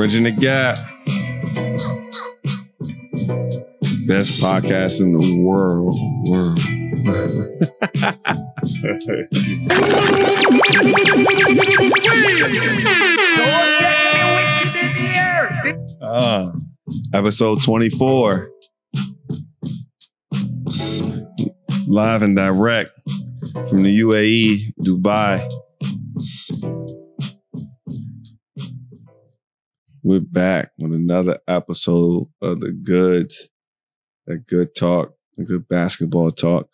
Bridgin the Gap. Best podcast in the world. Episode 24. Live and direct from the UAE, Dubai. We're back with another episode of the goods, that good talk, the good basketball talk.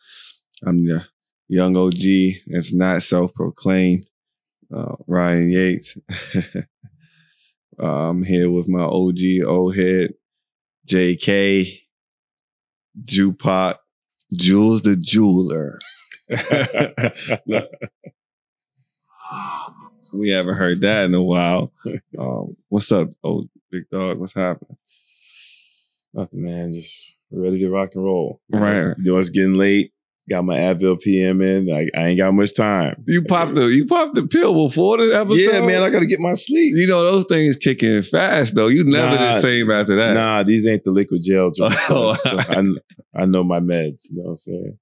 I'm the young OG that's not self-proclaimed, Ryan Yates. I'm here with my OG, old head, JK, Jupac, Jules the Jeweler. We haven't heard that in a while. What's up, old big dog? What's happening? Nothing, man. Just ready to rock and roll. Right. You know, it's getting late. Got my Advil PM in. I ain't got much time. You popped the pill before the episode? Yeah, man. I got to get my sleep. You know, those things kick in fast, though. You never the same after that. Nah, these ain't the liquid gel. So I know my meds. You know what I'm saying?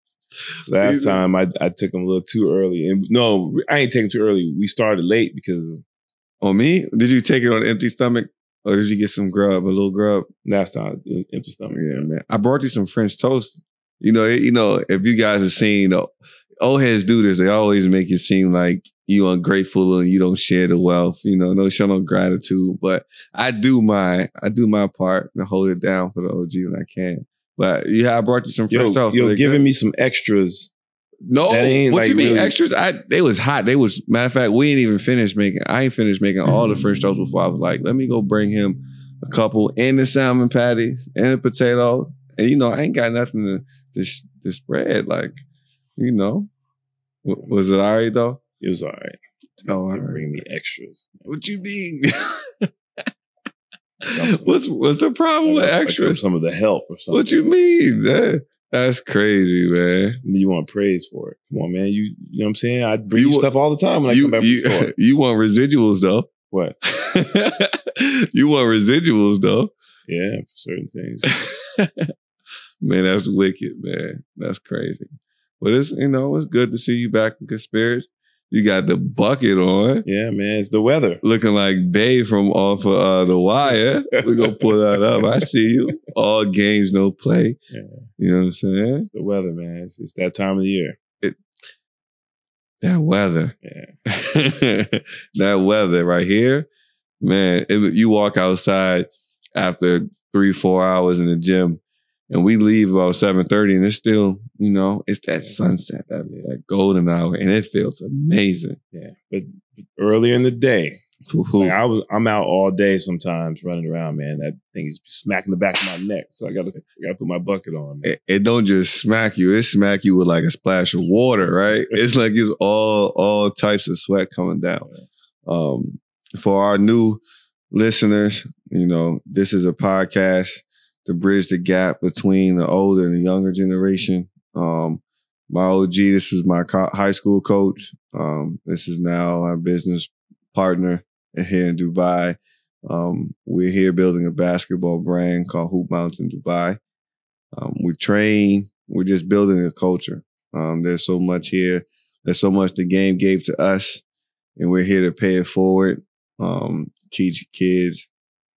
Last time I took them a little too early. And no, I ain't taking too early. We started late because of... On me? Did you take it on an empty stomach? Or did you get some grub, a little grub? Last time, empty stomach. Yeah, man. I brought you some French toast. You know, if you guys have seen, old heads do this. They always make it seem like you ungrateful and you don't share the wealth. You know, no show no gratitude. But I do my part to hold it down for the OG when I can. But yeah, I brought you some French toast. You're giving me some extras. No, what you mean extras? They was hot. Matter of fact, I ain't finished making all the French toast before I was like, let me go bring him a couple and the salmon patties and the potato. And you know, I ain't got nothing to spread. Like, you know, was it all right though? It was all right. Oh, all right. Bring me extras. What you mean? What's the problem with extras? Some of the help or something. What you mean? That's crazy, man. You want praise for it. Come on, man. You know what I'm saying? I bring you stuff all the time when I come back from the store. You want residuals, though. What? You want residuals, though. Yeah, for certain things. Man, that's wicked, man. That's crazy. But it's good to see you back in good spirits. You got the bucket on. Yeah, man. It's the weather. Looking like Bay from off of The Wire. We're going to pull that up. I see you. All games, no play. Yeah. You know what I'm saying? It's the weather, man. It's that time of the year. That weather. Yeah. That weather right here. Man, you walk outside after 3-4 hours in the gym, and we leave about 7:30, and it's still, it's that sunset, that golden hour, and it feels amazing. Yeah, but earlier in the day, like I'm out all day sometimes running around, man. That thing is smacking the back of my neck, so I gotta put my bucket on. It don't just smack you; it smack you with like a splash of water, right? It's like it's all types of sweat coming down. For our new listeners, this is a podcast to bridge the gap between the older and the younger generation. My OG, this is my high school coach. This is now my business partner here in Dubai. We're here building a basketball brand called Hoopmountain.ae. We train. We're just building a culture. There's so much here. There's so much the game gave to us, and we're here to pay it forward. Teach kids,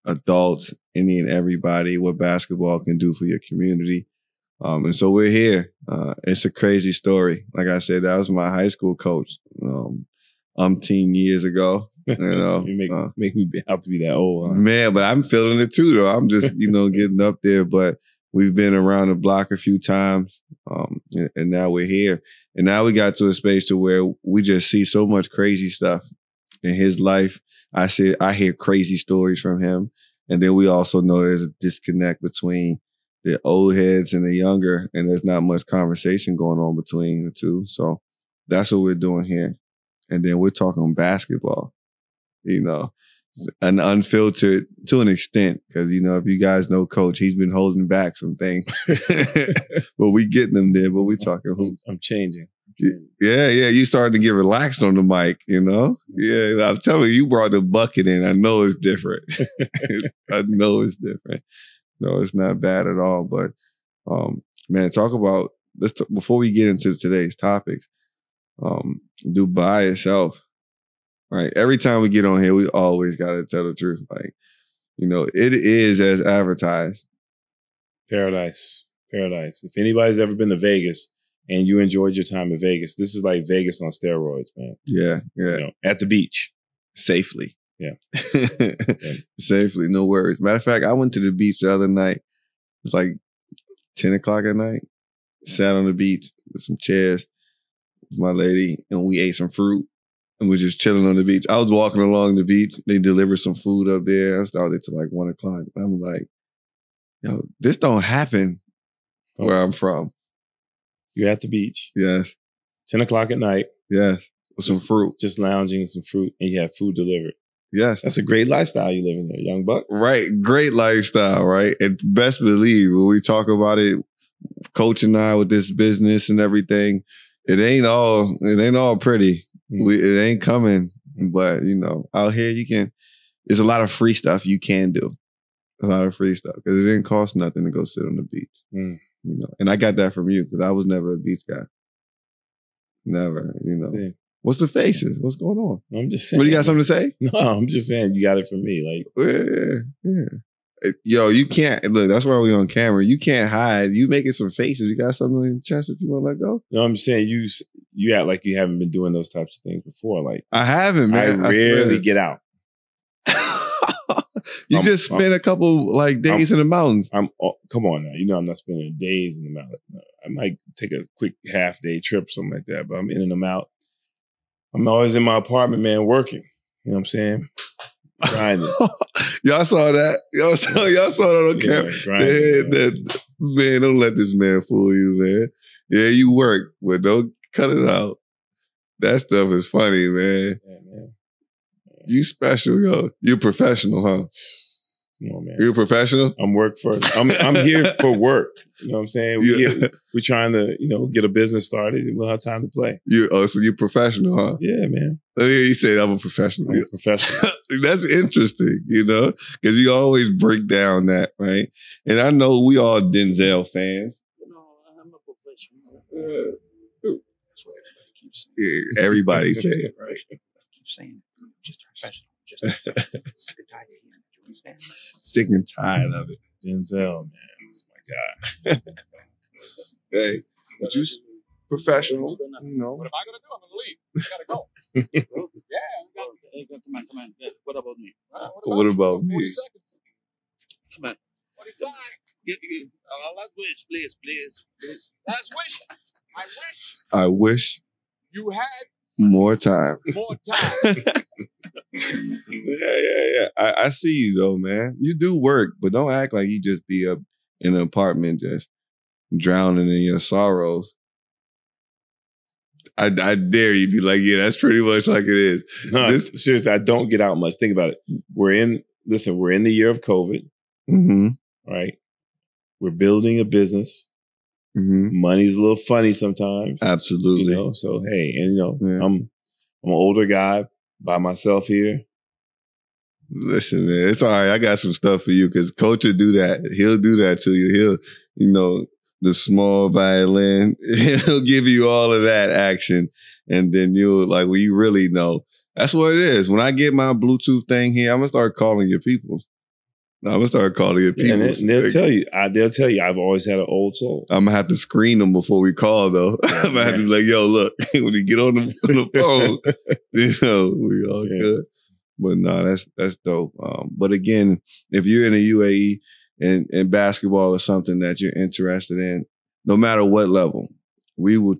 adults, any and everybody what basketball can do for your community. And so we're here. It's a crazy story. Like I said, that was my high school coach 18 years ago. You make me have to be that old. Huh? Man, but I'm feeling it too, though. I'm just, getting up there. But we've been around the block a few times. And now we're here. And now we got to a space to where we just see so much crazy stuff in his life. I hear crazy stories from him. And then we also know there's a disconnect between the old heads and the younger, and there's not much conversation going on between the two. So that's what we're doing here. And then we're talking basketball, and unfiltered to an extent, because, if you guys know Coach, he's been holding back some things. But we getting them there, but we talking hoops. I'm changing. Yeah. You starting to get relaxed on the mic, Yeah, I'm telling you brought the bucket in. I know it's different. I know it's different. No, it's not bad at all. But, man, talk about, before we get into today's topics, Dubai itself, right? Every time we get on here, we always got to tell the truth. Like, it is as advertised. Paradise. If anybody's ever been to Vegas and you enjoyed your time in Vegas, this is like Vegas on steroids, man. Yeah. At the beach. Safely. Yeah. Safely, no worries. Matter of fact, I went to the beach the other night. It was like 10 o'clock at night. Sat on the beach with some chairs with my lady, and we ate some fruit and we're just chilling on the beach. I was walking along the beach. They delivered some food up there. I started there till like 1 o'clock. I'm like, yo, this don't happen where I'm from. You're at the beach. Yes. 10 o'clock at night. Yes. With some fruit. Just lounging with some fruit, and you have food delivered. Yes. That's a great lifestyle you live in there, young buck. Right. Great lifestyle, right? And best believe when we talk about it, Coach and I with this business and everything, it ain't all pretty. It ain't coming. But, out here there's a lot of free stuff you can do. A lot of free stuff. Because it didn't cost nothing to go sit on the beach. And I got that from you because I was never a beach guy. Never, See. What's the faces? What's going on? I'm just saying. What, you got something to say? No, I'm just saying you got it from me. Yeah. Yo, you can't, look, that's why we on camera. You can't hide. You making some faces. You got something in your chest if you want to let go? No, I'm just saying you act like you haven't been doing those types of things before. Like, I haven't, man. I rarely get out. You just spent a couple days in the mountains. Come on now. I'm not spending days in the mountains. No, I might take a quick half-day trip or something like that, but I'm in and I'm out. I'm always in my apartment, man, working. You know what I'm saying? Grinding. Y'all saw that? Y'all saw that on camera. Man, don't let this man fool you, man. Yeah, you work, but don't cut it out. That stuff is funny, man. Yeah, man. You special, yo. You professional, huh? Come on, man. You a professional? I'm work first. I'm here for work. You know what I'm saying? We're trying to, get a business started. We'll have time to play. So you're professional, huh? Yeah, man. Let me hear you say I'm a professional. I'm a professional. That's interesting, because you always break down that, right? And I know we all Denzel fans. No, I'm a professional. That's what everybody keeps saying. Yeah, everybody say it, right? I keep saying it. Just professional. Just professional. Sick and tired of hearing it. You understand? Sick and tired of it. Denzel, man. That's my guy. Hey, but you professional, What am I going to do? I'm going to leave. I got to go. Come on. What about me? What about me? 40 seconds. Come on. 45. Last wish, please. Last wish. I wish You had more time. more time. Yeah. I see you though, man. You do work, but don't act like you just be up in an apartment just drowning in your sorrows. I dare you be like, yeah, that's pretty much like it is. No, seriously, I don't get out much. Think about it. We're in the year of COVID. Mm-hmm. Right? We're building a business. Mm-hmm. Money's a little funny sometimes. Absolutely. So hey, and I'm an older guy by myself here. Listen, man, it's all right. I got some stuff for you because Coach will do that. He'll do that to you. He'll, the small violin, he'll give you all of that action. And then you'll, when you really know. That's what it is. When I get my Bluetooth thing here, I'm going to start calling your people. And they'll tell you. I've always had an old soul. I'm gonna have to screen them before we call, though. I'm gonna have to be like, "Yo, look, when you get on the phone, we all good." But no, that's dope. But again, if you're in the UAE and basketball is something that you're interested in, no matter what level, we will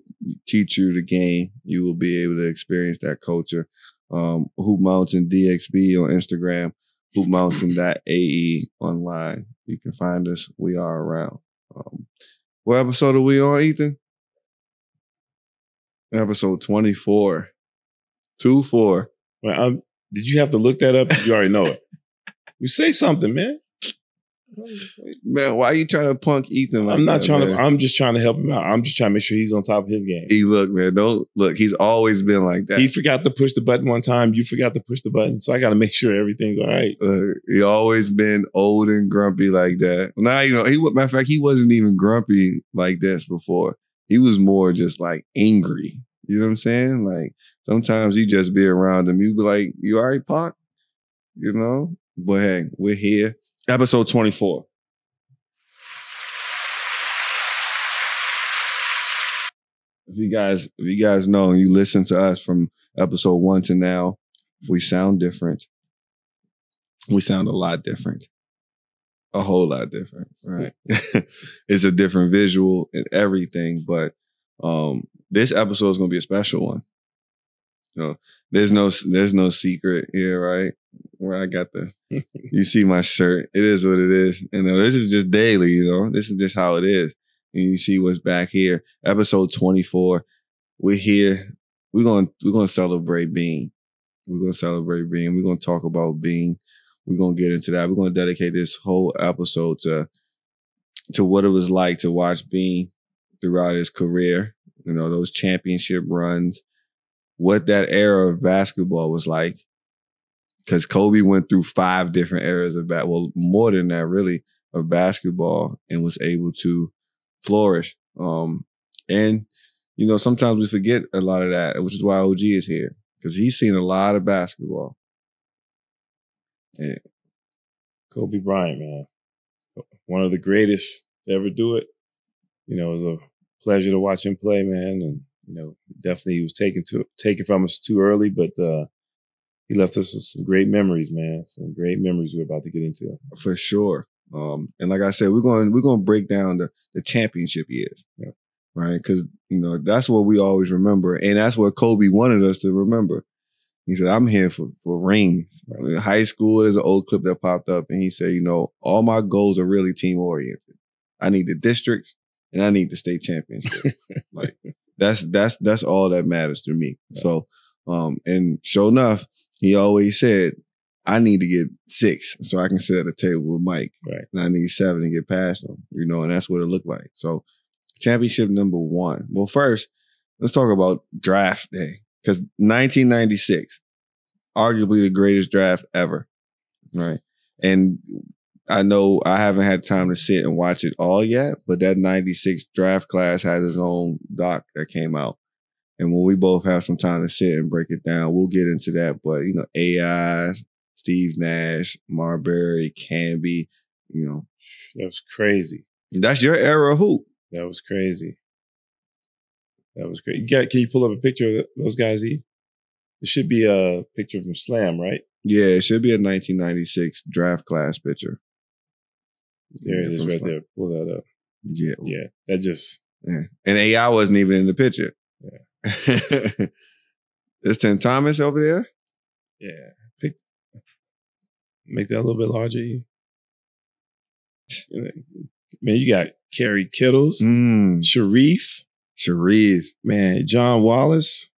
teach you the game. You will be able to experience that culture. Hoopmountain.ae on Instagram, Hoopmountain.ae online. You can find us. We are around. What episode are we on, Ethan? Episode 24. 2-4. Well, did you have to look that up? You already know it. You say something, man. Man, why are you trying to punk Ethan? I'm not trying man? to. I'm just trying to help him out. I'm just trying to make sure he's on top of his game. Look, man, don't look. He's always been like that. He forgot to push the button one time. You forgot to push the button, so I got to make sure everything's all right. He always been old and grumpy like that. Now matter of fact, he wasn't even grumpy like this before. He was more just like angry. You know what I'm saying? Like sometimes you just be around him. You be like, "You all right, Pac?" You know. But hey, we're here. Episode 24. If you guys know, you listen to us from episode 1 to now, we sound different. We sound a lot different. A whole lot different, right? It's a different visual and everything, but this episode is gonna be a special one. There's no secret here, right? Where I got you see my shirt. It is what it is. This is just daily, This is just how it is. And you see what's back here. Episode 24. We're here. We're gonna celebrate being. We're gonna celebrate being. We're gonna talk about being. We're gonna get into that. We're gonna dedicate this whole episode to what it was like to watch Bean throughout his career. Those championship runs. What that era of basketball was like. Because Kobe went through 5 different eras of more than that, really, of basketball and was able to flourish. And sometimes we forget a lot of that, which is why OG is here. Because he's seen a lot of basketball. Yeah. Kobe Bryant, man. One of the greatest to ever do it. It was a pleasure to watch him play, man. And, definitely he was taken from us too early, but he left us with some great memories, man. Some great memories we're about to get into. For sure. And like I said, we're going to break down the championship years. Yeah. Right? Because, that's what we always remember. And that's what Kobe wanted us to remember. He said, I'm here for rings. Right. In high school, there's an old clip that popped up, and he said, all my goals are really team-oriented. I need the districts, and I need the state championship. Like, that's all that matters to me. Right. So, and sure enough, he always said, I need to get 6 so I can sit at the table with Mike. Right. And I need 7 to get past him, and that's what it looked like. So championship number 1. Well, first, let's talk about draft day. Because 1996, arguably the greatest draft ever. Right. And I know I haven't had time to sit and watch it all yet, but that 96 draft class has its own doc that came out. And when we both have some time to sit and break it down, we'll get into that. But, AI, Steve Nash, Marbury, Canby, That was crazy. That's your era of hoop. That was crazy. That was great. Can you pull up a picture of those guys, E? It should be a picture from Slam, right? Yeah, it should be a 1996 draft class picture. There it is right there. Pull that up. Yeah. Yeah. That just... Yeah. And AI wasn't even in the picture. Yeah. Is Tim Thomas over there? Yeah. Make that a little bit larger. Man, you got Kerry Kittles, Sharif, man, John Wallace.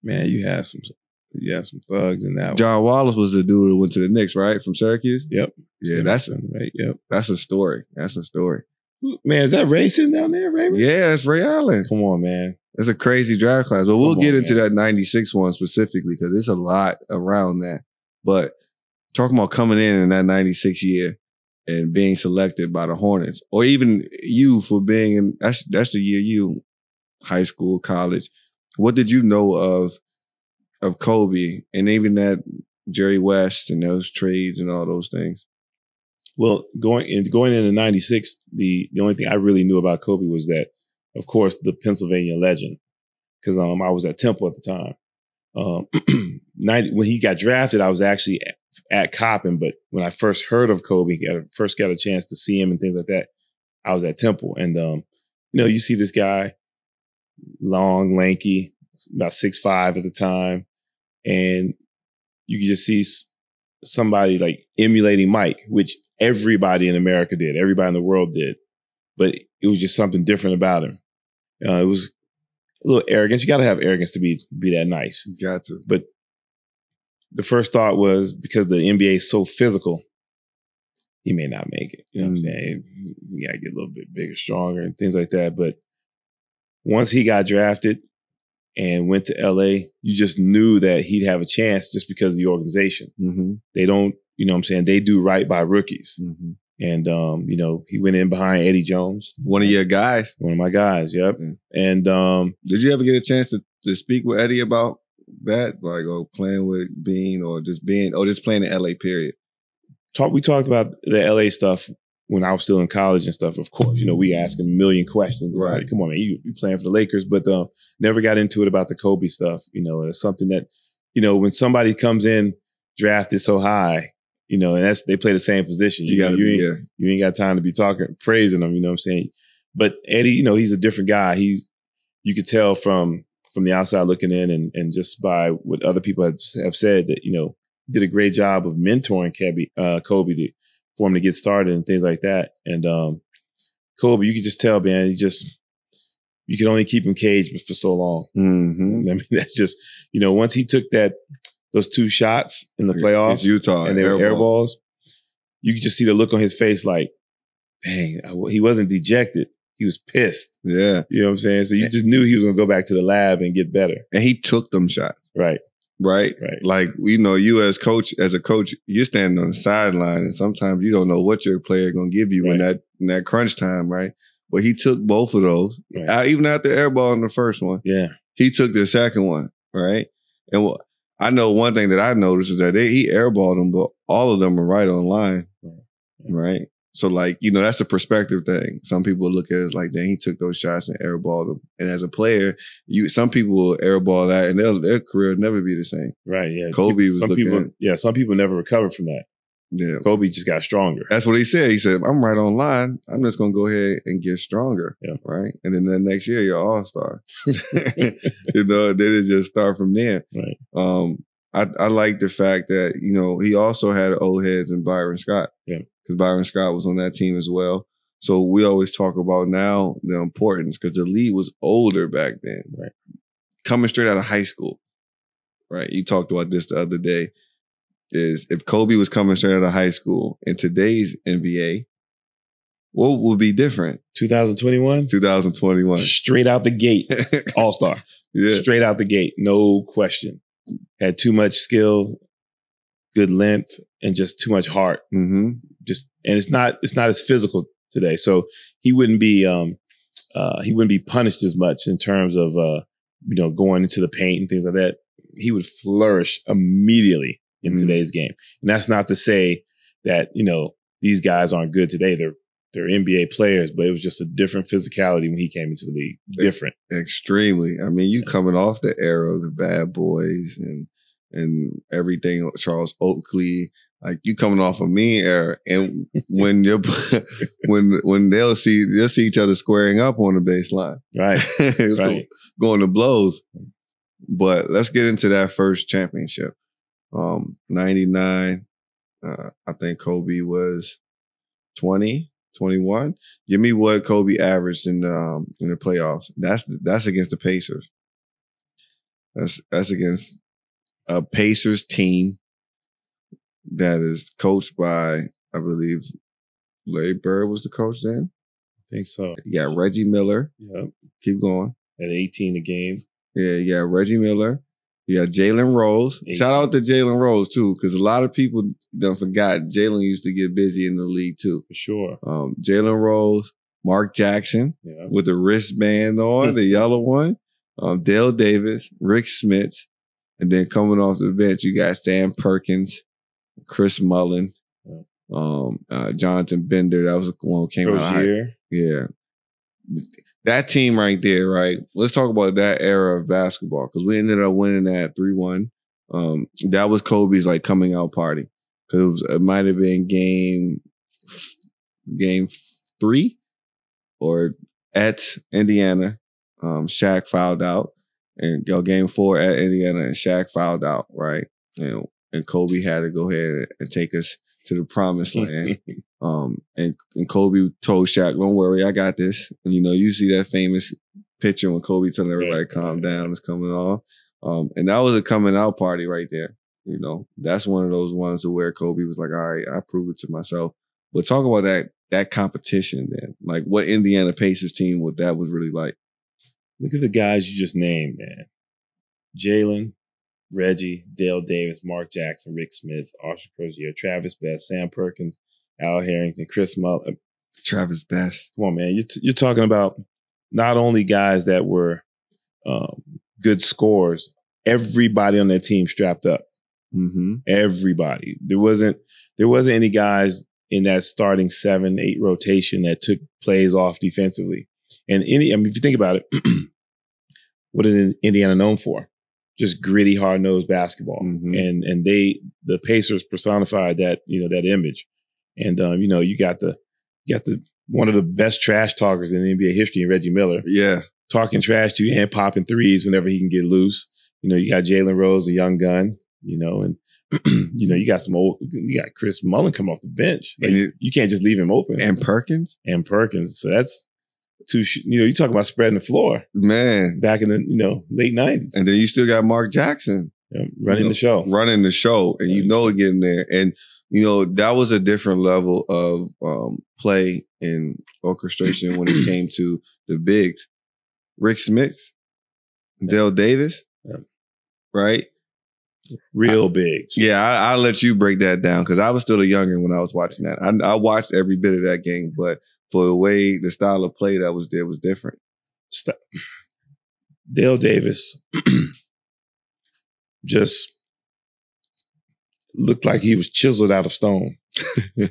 Man, you had some thugs in that. John Wallace was the dude who went to the Knicks, right? From Syracuse? Yep. Yeah, that's right. Yep. That's a story. Man, is that Ray sitting down there, Raymond? Yeah, that's Ray Allen. Come on, man. That's a crazy draft class. But we'll get into that 96 one specifically because there's a lot around that. But talking about coming in that 96 year and being selected by the Hornets, or even you for being in, that's the year you, high school, college. What did you know of Kobe and even that Jerry West and those trades and all those things? Well, going into 96, the only thing I really knew about Kobe was that, of course, the Pennsylvania legend, because I was at Temple at the time. When he got drafted, I was actually at Coppin, but when I first heard of Kobe, first got a chance to see him and things like that, I was at Temple. And you see this guy, long, lanky, about 6'5" at the time, and you can just see somebody like emulating Mike, which everybody in America did, everybody in the world did, but it was just something different about him. It was a little arrogance. You got to have arrogance to be that nice. Got to. But the first thought was, because the NBA is so physical, he may not make it. You know what I'm saying? You got to get a little bit bigger, stronger, and things like that. But once he got drafted and went to LA, you just knew that he'd have a chance just because of the organization. Mm-hmm. They don't, you know what I'm saying? They do right by rookies. Mm-hmm. And, he went in behind Eddie Jones. One of your guys. One of my guys, yep. Mm. And did you ever get a chance to speak with Eddie about that? Like, playing with Bean or just playing in LA, period? We talked about the LA stuff when I was still in college and stuff. Of course, we asked him a million questions. Right. Like, come on, man, you playing for the Lakers, but never got into it about the Kobe stuff. It's something that, when somebody comes in drafted so high, and they play the same position. You ain't got time to be praising them. You know what I'm saying? But Eddie, he's a different guy. You could tell from the outside looking in, and just by what other people have said that did a great job of mentoring Kobe for him to get started and things like that. And Kobe, you could just tell, man, you can only keep him caged for so long. Mm-hmm. I mean, that's just once he took those 2 shots in the playoffs, it's Utah, and they were air balls, you could just see the look on his face, like, dang, he wasn't dejected. He was pissed. Yeah. You know what I'm saying? So you just knew he was going to go back to the lab and get better. And he took them shots. Right. Like, you as a coach, you're standing on the sideline, and sometimes you don't know what your player going to give you in that crunch time, right? But he took both of those, even after airball in the first one. Yeah. He took the second one, right? And I know one thing that I noticed is that he airballed them, but all of them are right on line, right? So, like, that's a perspective thing. Some people look at it as like, dang, he took those shots and airballed them. And as a player, some people will airball that, and their career will never be the same. Right, yeah. Kobe was looking at, some people never recovered from that. Yeah. Kobe just got stronger. That's what he said. He said, I'm right on line. I'm just going to go ahead and get stronger. Yeah. Right. And then the next year, you're all-star. Then it just start from there. Right. I like the fact that, he also had old heads in Byron Scott. Yeah. Because Byron Scott was on that team as well. So we always talk about now the importance, because the league was older back then. Right. Coming straight out of high school. Right. You talked about this the other day. Is if Kobe was coming straight out of high school in today's NBA, what would be different? 2021? 2021. Straight out the gate. All-star. Yeah. Straight out the gate. No question. Had too much skill, good length, and just too much heart. Mm-hmm. And it's not as physical today. So he wouldn't be punished as much in terms of going into the paint and things like that. He would flourish immediately in today's game. And that's not to say that, these guys aren't good today. They're NBA players, but it was just a different physicality when he came into the league. Different. Extremely. I mean, you coming off the era of the Bad Boys and everything, Charles Oakley, like you coming off a mean era. And when when they'll see each other squaring up on the baseline. Right. Right. Going to blows. But let's get into that first championship. 99, I think Kobe was 20, 21. Give me what Kobe averaged in the playoffs. That's against the Pacers. That's against a Pacers team that is coached by, I believe, Larry Bird was the coach then. I think so. You got Reggie Miller. Yep. Keep going. At 18 a game. Yeah, you got Reggie Miller. You got Jalen Rose. 18. Shout out to Jalen Rose, too, because a lot of people done forgot Jalen used to get busy in the league, too. For sure. Jalen Rose, Mark Jackson with the wristband on, the yellow one. Dale Davis, Rick Smits. And then coming off the bench, you got Sam Perkins, Chris Mullin, Jonathan Bender. That was the one who came out. Yeah. That team right there, right? Let's talk about that era of basketball, because we ended up winning that 3-1. That was Kobe's like coming out party, because it might have been game 3 or at Indiana. Shaq fouled out. And game 4 at Indiana, and Shaq fouled out, right? And Kobe had to go ahead and take us to the promised land. And Kobe told Shaq, "Don't worry, I got this." And you see that famous picture when Kobe telling everybody, "Calm down, it's coming on." And that was a coming out party right there. That's one of those ones where Kobe was like, "All right, I proved it to myself." But talk about that competition then, like what Indiana Pacers team, what that was really like. Look at the guys you just named, man. Jalen, Reggie, Dale Davis, Mark Jackson, Rick Smith, Oscar Crozier, Travis Best, Sam Perkins, Al Harrington, Chris Muller. Travis Best. Come on, man. You're talking about not only guys that were good scorers, everybody on their team strapped up. Mm-hmm. Everybody. There wasn't any guys in that starting 7-8 rotation that took plays off defensively. And if you think about it, what is Indiana known for? Just gritty, hard-nosed basketball. Mm-hmm. And the Pacers personified that, that image. And you got the one of the best trash talkers in NBA history, Reggie Miller. Yeah. Talking trash to you and popping threes whenever he can get loose. You got Jalen Rose, a young gun, and you got Chris Mullin come off the bench. Like, you can't just leave him open. And Perkins. So that's you talk about spreading the floor, man. Back in the late 90s, and then you still got Mark Jackson running the show, and getting there, and that was a different level of play and orchestration when it came to the bigs. Rick Smith, Dale Davis, right? Real bigs. Yeah, I'll let you break that down because I was still a youngin' when I was watching that. I watched every bit of that game, but for the style of play that was there was different. Dale Davis just looked like he was chiseled out of stone.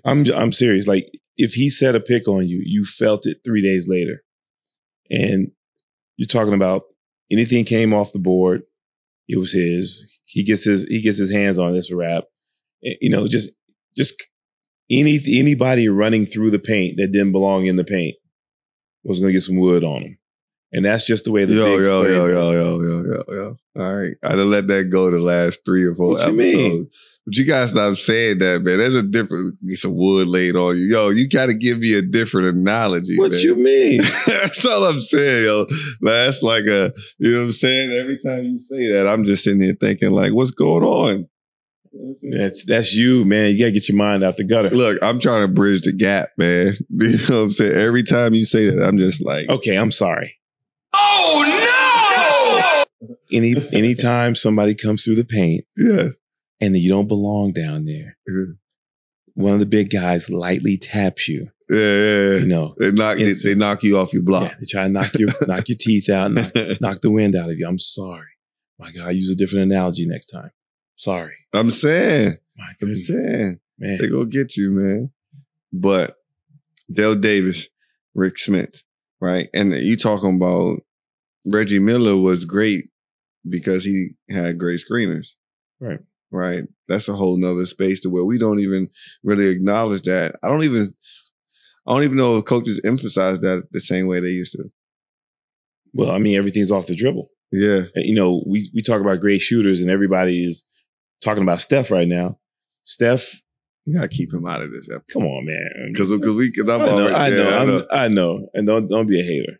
I'm serious. Like, if he set a pick on you, you felt it 3 days later. And you're talking about anything came off the board, it was his. He gets his hands on this wrap. Just anybody running through the paint that didn't belong in the paint was going to get some wood on them. And that's just the way the bigs Yo. All right. I'd have let that go the last 3 or 4 episodes. Mean? But you gotta stop saying that, man. There's a different, get some wood laid on you. Yo, you gotta give me a different analogy, What man. you mean? That's all I'm saying, yo. That's like you know what I'm saying? Every time you say that, I'm just sitting here thinking, like, what's going on? That's you, man. You gotta get your mind out the gutter. Look, I'm trying to bridge the gap, man. You know what I'm saying? Every time you say that, I'm just like, okay, I'm sorry. Oh no! Anytime somebody comes through the paint, yeah, and you don't belong down there, one of the big guys lightly taps you. Yeah. They knock you off your block. Yeah, they try to knock your teeth out, knock the wind out of you. I'm sorry. My God, use a different analogy next time. Sorry. I'm saying. My goodness. Man. They go get you, man. But Dale Davis, Rick Smith, right? And you talking about Reggie Miller was great because he had great screeners. Right. Right. That's a whole nother space to where we don't even really acknowledge that. I don't even know if coaches emphasize that the same way they used to. Well, I mean, everything's off the dribble. Yeah. We talk about great shooters and everybody is talking about Steph right now. Steph, we gotta keep him out of this episode. Come on, man. Because I know. And don't be a hater.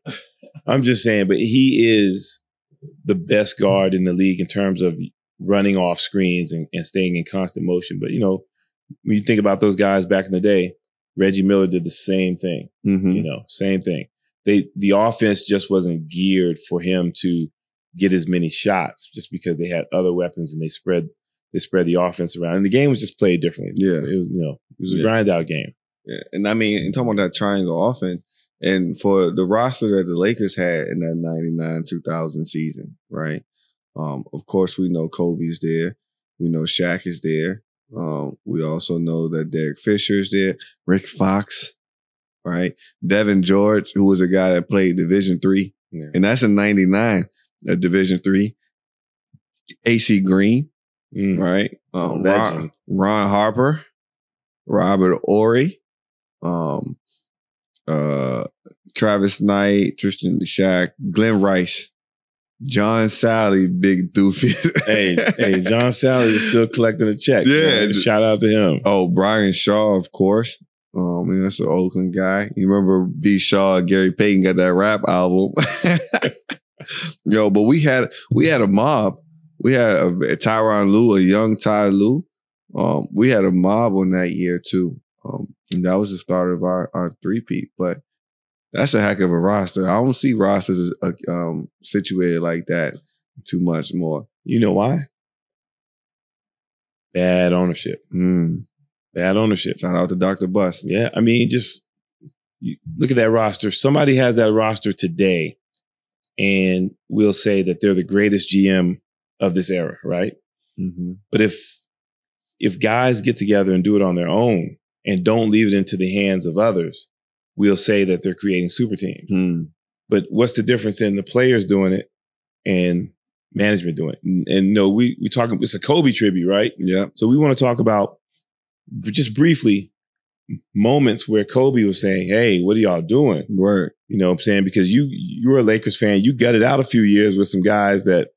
I'm just saying, but he is the best guard in the league in terms of running off screens and staying in constant motion. But, when you think about those guys back in the day, Reggie Miller did the same thing. Mm-hmm. Same thing. The offense just wasn't geared for him to get as many shots just because they had other weapons and they spread the offense around. And the game was just played differently. Yeah. It was a grind out game. Yeah. And I mean, in talking about that triangle offense, and for the roster that the Lakers had in that 99-2000 season, right? Of course, we know Kobe's there. We know Shaq is there. We also know that Derek Fisher is there. Rick Fox, right? Devin George, who was a guy that played Division III. Yeah. And that's in 99 at Division III. AC Green, right? Ron Harper, Robert Ory, Travis Knight, Tristan Shaq, Glenn Rice, John Sally, big doofy. hey, John Sally is still collecting a check. Yeah. Man. Shout out to him. Oh, Brian Shaw, of course. That's an Oakland guy. You remember B. Shaw and Gary Payton got that rap album. Yo, but we had a mob. We had a Tyronn Lue, a young Ty Lue. We had a mob on that year too. And that was the start of our three-peat. But that's a heck of a roster. I don't see rosters situated like that too much more. You know why? Bad ownership. Bad ownership. Shout out to Dr. Bus. Yeah, I mean, just look at that roster. Somebody has that roster today, and we'll say that they're the greatest GM of this era, right? Mm-hmm. But if guys get together and do it on their own and don't leave it into the hands of others, we'll say that they're creating super teams. But what's the difference in the players doing it and management doing it? And no, we talk. It's a Kobe tribute, right? Yeah. So we want to talk about just briefly moments where Kobe was saying, "Hey, what are y'all doing?" Word. You know what I'm saying? Because you're a Lakers fan. You gutted out a few years with some guys that,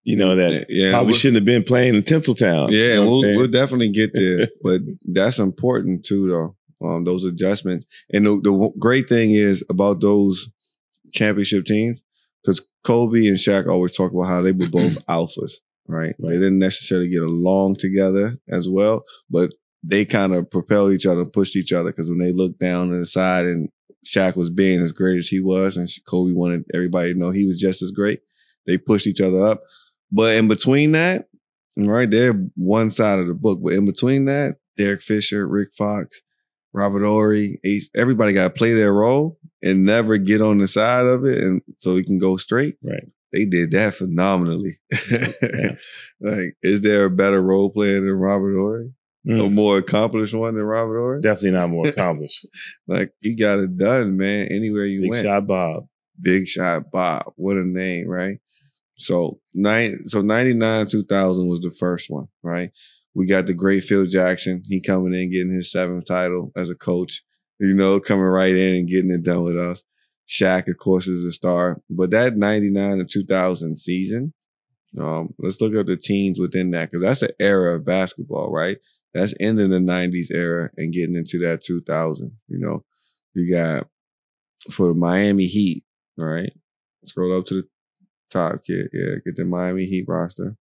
probably shouldn't have been playing in Tinseltown. Yeah, you know we'll definitely get there. But that's important too, though. Those adjustments. And the great thing is about those championship teams, because Kobe and Shaq always talk about how they were both alphas, right? They didn't necessarily get along together as well, but they kind of propelled each other, pushed each other, because when they looked down to the side and Shaq was being as great as he was, and Kobe wanted everybody to know he was just as great, they pushed each other up. But in between that, right, they're one side of the book, but in between that, Derek Fisher, Rick Fox, Robert Horry, Ace, everybody got to play their role and never get on the side of it, and so we can go straight. Right. They did that phenomenally. Yeah. Like, is there a better role player than Robert Horry? A more accomplished one than Robert Horry? Definitely not more accomplished. Like, he got it done, man, anywhere you went. Big Shot Bob. Big Shot Bob. What a name, right? So 99, 2000 was the first one, right? We got the great Phil Jackson. He coming in, getting his 7th title as a coach, coming right in and getting it done with us. Shaq, of course, is a star. But that 99 to 2000 season, let's look at the teams within that, because that's an era of basketball, right? That's ending the 90s era and getting into that 2000, You got, for the Miami Heat, right? Scroll up to the top, kid. Yeah, get the Miami Heat roster.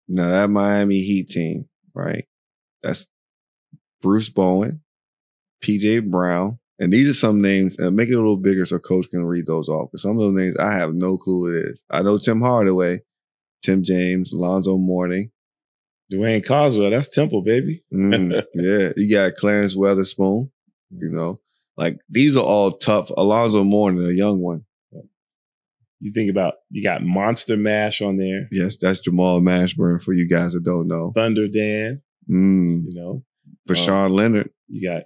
Now, that Miami Heat team, right? That's Bruce Bowen, P.J. Brown, and these are some names. Make it a little bigger so Coach can read those off, because some of those names I have no clue what it is. I know Tim Hardaway, Tim James, Alonzo Mourning, Dwayne Coswell. That's Temple, baby. Yeah, you got Clarence Weatherspoon. Like, these are all tough. Alonzo Mourning, a young one. You think about, you got Monster Mash on there. Yes, that's Jamal Mashburn for you guys that don't know. Thunder Dan. Rashawn Leonard. You got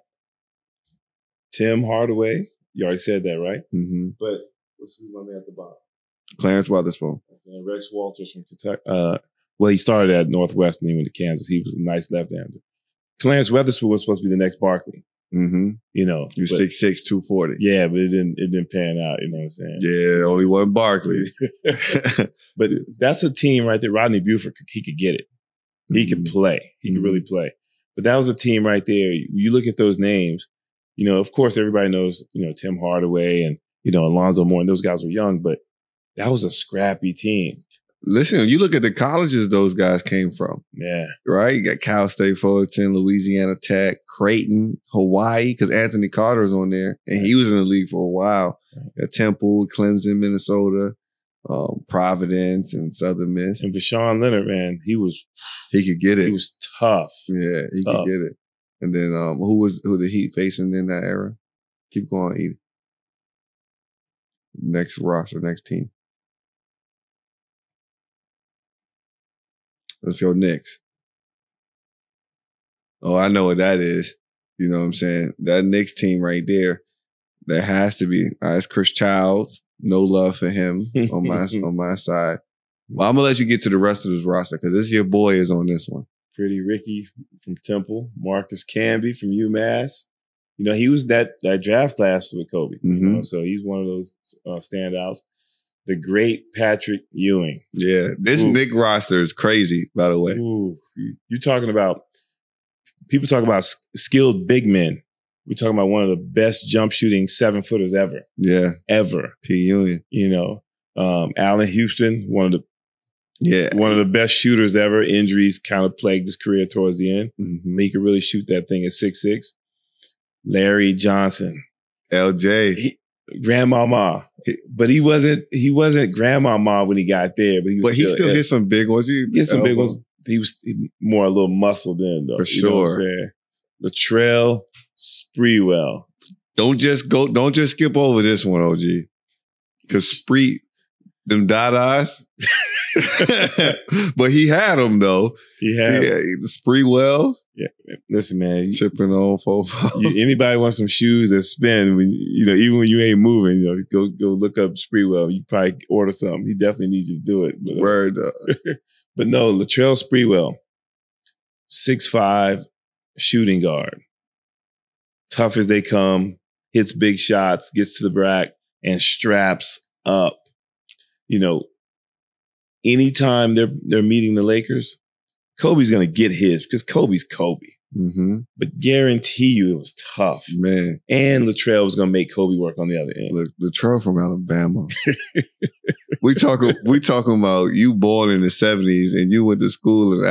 Tim Hardaway. You already said that, right? Mm-hmm. But what's my man at the bottom? Clarence Weatherspoon. And Rex Walters from Kentucky. Well, he started at Northwestern and he went to Kansas. He was a nice left-hander. Clarence Weatherspoon was supposed to be the next Barkley. Mm-hmm. You're 6'6", 240. Yeah, but it didn't pan out, you know what I'm saying? Yeah, only one Barkley. But that's a team right there. Rodney Buford, he could get it. He could play. He could really play. But that was a team right there. You look at those names, of course, everybody knows, Tim Hardaway and, Alonzo Moore, and those guys were young, but that was a scrappy team. Listen, you look at the colleges those guys came from. Yeah. Right? You got Cal State Fullerton, Louisiana Tech, Creighton, Hawaii, because Anthony Carter's on there, and he was in the league for a while. At Temple, Clemson, Minnesota, Providence, and Southern Miss. And Rashawn Leonard, man, he could get it. He was tough. Yeah, he could get it. And then who the Heat facing in that era? Keep going, Edie. Next roster, next team. Let's go Knicks. Oh, I know what that is. You know what I'm saying? That Knicks team right there, that has to be. It's Chris Childs. No love for him on my side. Well, I'm going to let you get to the rest of this roster, because this your boy is on this one. Pretty Ricky from Temple. Marcus Camby from UMass. You know, he was that draft class with Kobe. You Mhm. know, so he's one of those standouts. The great Patrick Ewing. Yeah, this Ooh. Knick roster is crazy, by the way. Ooh, you're talking about, people talk about skilled big men. We're talking about one of the best jump shooting 7-footers ever. Yeah, Ever. P. Union. You know, Allen Houston, one of the best shooters ever. Injuries kind of plagued his career towards the end. Mhm. But he could really shoot that thing at 6'6". Larry Johnson. LJ. Grandmama. But he wasn't Grandmama when he got there. But he still hit some big ones. He hit some big ones. He was more a little muscled in, though. For You know what I'm sure. saying? Latrell Sprewell. Don't just skip over this one, OG. Because Spree, them Dadas. But he had them, though. He had Sprewell. Yeah, listen, man. Chipping on 4-4. Anybody wants some shoes that spin? When, you know, even when you ain't moving, you know, go look up Sprewell. You probably order something. He definitely needs you to do it. But, Word. but no, Latrell Sprewell, 6'5", shooting guard, tough as they come, hits big shots, gets to the rack, and straps up. You know, anytime they're meeting the Lakers, Kobe's going to get his because Kobe's Kobe. Mm-hmm. But guarantee you it was tough. Man. And Latrell was going to make Kobe work on the other end. Look, Latrell from Alabama. we talking about you born in the 70s and you went to school to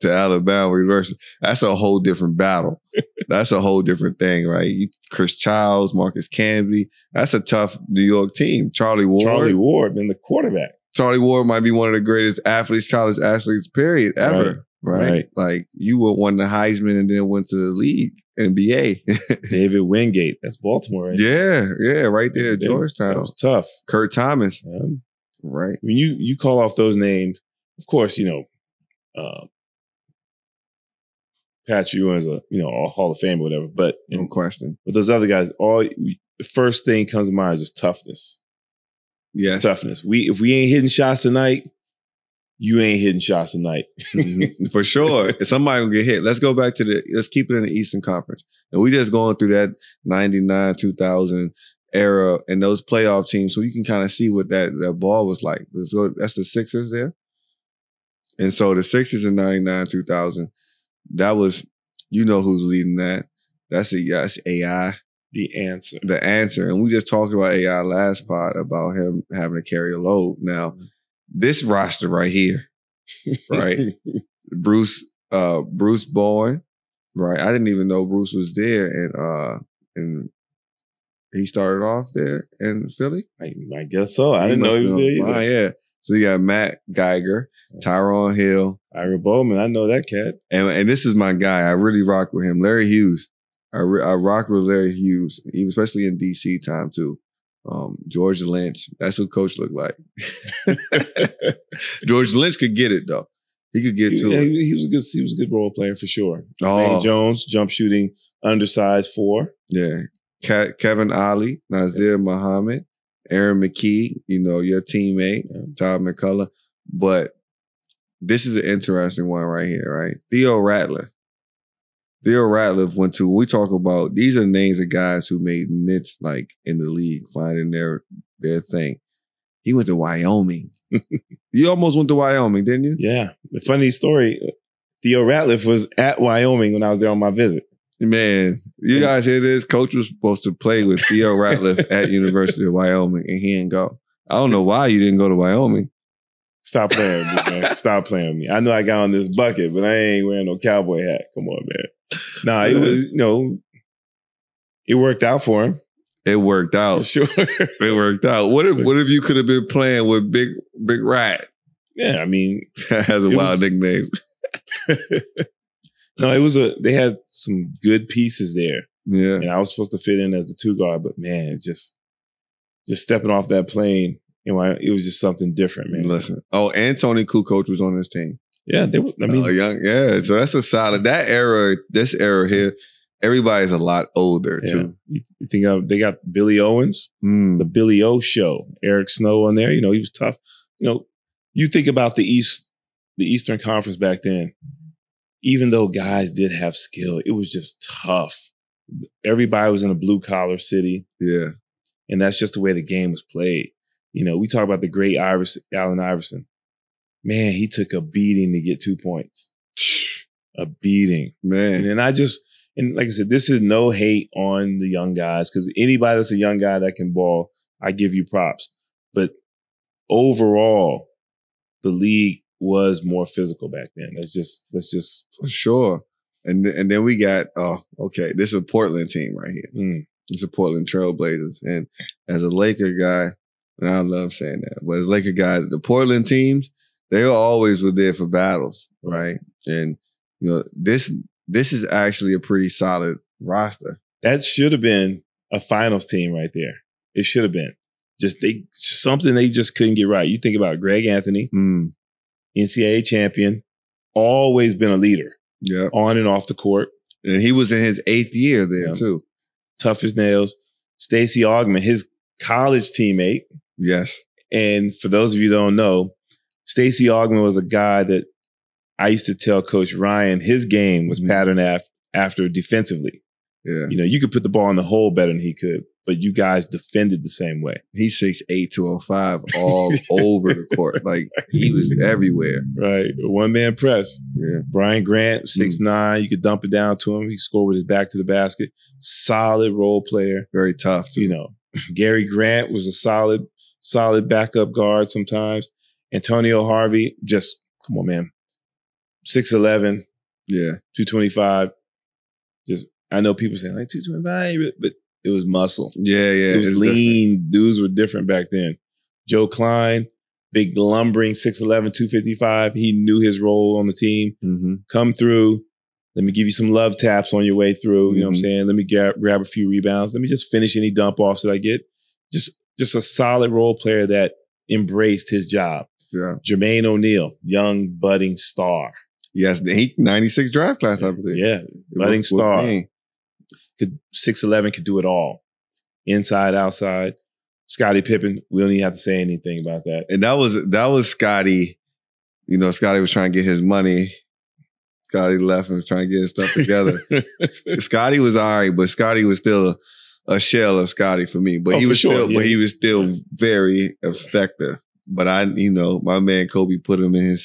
Alabama University. That's a whole different battle. That's a whole different thing, right? Chris Childs, Marcus Camby. That's a tough New York team. Charlie Ward, man, the quarterback. Charlie Ward might be one of the greatest college athletes, period, ever. Right? Like, you won the Heisman and then went to the league, NBA. David Wingate. That's Baltimore, right? Yeah, right there at Georgetown. That was tough. Kurt Thomas. Right. When you call off those names, of course, you know, Patrick Ewing's a Hall of Fame or whatever, but no question. But those other guys, the first thing comes to mind is just toughness. Yes. Toughness. If we ain't hitting shots tonight, you ain't hitting shots tonight. For sure. If somebody will get hit. Let's go back to let's keep it in the Eastern Conference. And we just going through that 99, 2000 era and those playoff teams so you can kind of see what that ball was like. So that's the Sixers there. And so the Sixers in 99, 2000, that was, you know who's leading that. That's AI. The answer. The answer. And we just talked about AI last pod about him having to carry a load. Now, this roster right here, right? Bruce Bowen, right? I didn't even know Bruce was there, and he started off there in Philly. I guess so. I didn't know he was there either. Yeah. So you got Matt Geiger, Tyrone Hill, Ira Bowman. I know that cat. and this is my guy. I really rock with him, Larry Hughes. I rocked with Larry Hughes, especially in DC time too. George Lynch, that's who Coach looked like. George Lynch could get it though. He could get to it. He was a good role player for sure. Oh. Zane Jones, jump shooting, undersized 4. Yeah. Kevin Ali, Nazir Muhammad, Aaron McKee, your teammate, Todd McCullough. But this is an interesting one right here, right? Theo Ratliff went to, we talk about, these are names of guys who made niche like in the league, finding their thing. He went to Wyoming. You almost went to Wyoming, didn't you? Yeah. The funny story, Theo Ratliff was at Wyoming when I was there on my visit. Man, you guys hear this? Coach was supposed to play with Theo Ratliff at University of Wyoming, and he didn't go. I don't know why you didn't go to Wyoming. Stop playing with me, man. Stop playing with me. I know I got on this bucket, but I ain't wearing no cowboy hat. Come on, man. Nah, it was, it worked out for him. It worked out. Sure. It worked out. What if you could have been playing with Big Rat? Yeah, I mean. Has a wild nickname. No, they had some good pieces there. Yeah. And I was supposed to fit in as the 2 guard, but man, just stepping off that plane, it was just something different, man. Listen. Oh, and Tony Kukoc was on this team. Yeah, they were. I mean, so that's a solid. That era, this era here, everybody's a lot older too. You think they got Billy Owens, the Billy O Show, Eric Snow on there. He was tough. You think about the Eastern Conference back then. Even though guys did have skill, it was just tough. Everybody was in a blue collar city. Yeah. And that's just the way the game was played. You know, we talk about the great Allen Iverson. Man, he took a beating to get 2 points. A beating. Man. And like I said, this is no hate on the young guys, because anybody that's a young guy that can ball, I give you props. But overall, the league was more physical back then. That's just for sure. And then we got this is a Portland team right here. It's a Portland Trailblazers. And as a Laker guy, and I love saying that, but as a Laker guy, the Portland teams, they always were there for battles, right? And you know, this is actually a pretty solid roster. That should have been a finals team right there. It should have been. Something they just couldn't get right. You think about Greg Anthony, NCAA champion, always been a leader. Yeah. On and off the court. And he was in his 8th year there too. Tough as nails. Stacey Augmon, his college teammate. Yes. And for those of you who don't know, Stacey Augmon was a guy that I used to tell Coach Ryan his game was patterned after defensively. Yeah. You know, you could put the ball in the hole better than he could, but you guys defended the same way. He's 6'8", 205 all over the court. Like, he was everywhere. Right. One-man press. Yeah. Brian Grant, 6'9". You could dump it down to him. He scored with his back to the basket. Solid role player. Very tough, too. You know, Gary Grant was a solid backup guard sometimes. Antonio Harvey, just, come on, man. 6'11". Yeah. 225. Just, I know people say, like, 225, but it was muscle. Yeah. It was lean. Different. Dudes were different back then. Joe Klein, big lumbering 6'11", 255. He knew his role on the team. Come through. Let me give you some love taps on your way through. You know what I'm saying? Let me grab a few rebounds. Let me just finish any dump offs that I get. Just a solid role player that embraced his job. Yeah. Jermaine O'Neal, young budding star. Yes, the 96 draft class, I believe. Yeah, budding star. 6'11", could do it all. Inside, outside. Scottie Pippen, we don't even have to say anything about that. And that was Scottie. You know, Scottie was trying to get his money. Scottie left and was trying to get his stuff together. Scottie was all right, but Scottie was still a shell of Scottie for me. But he was he was still very effective. But my man Kobe put him in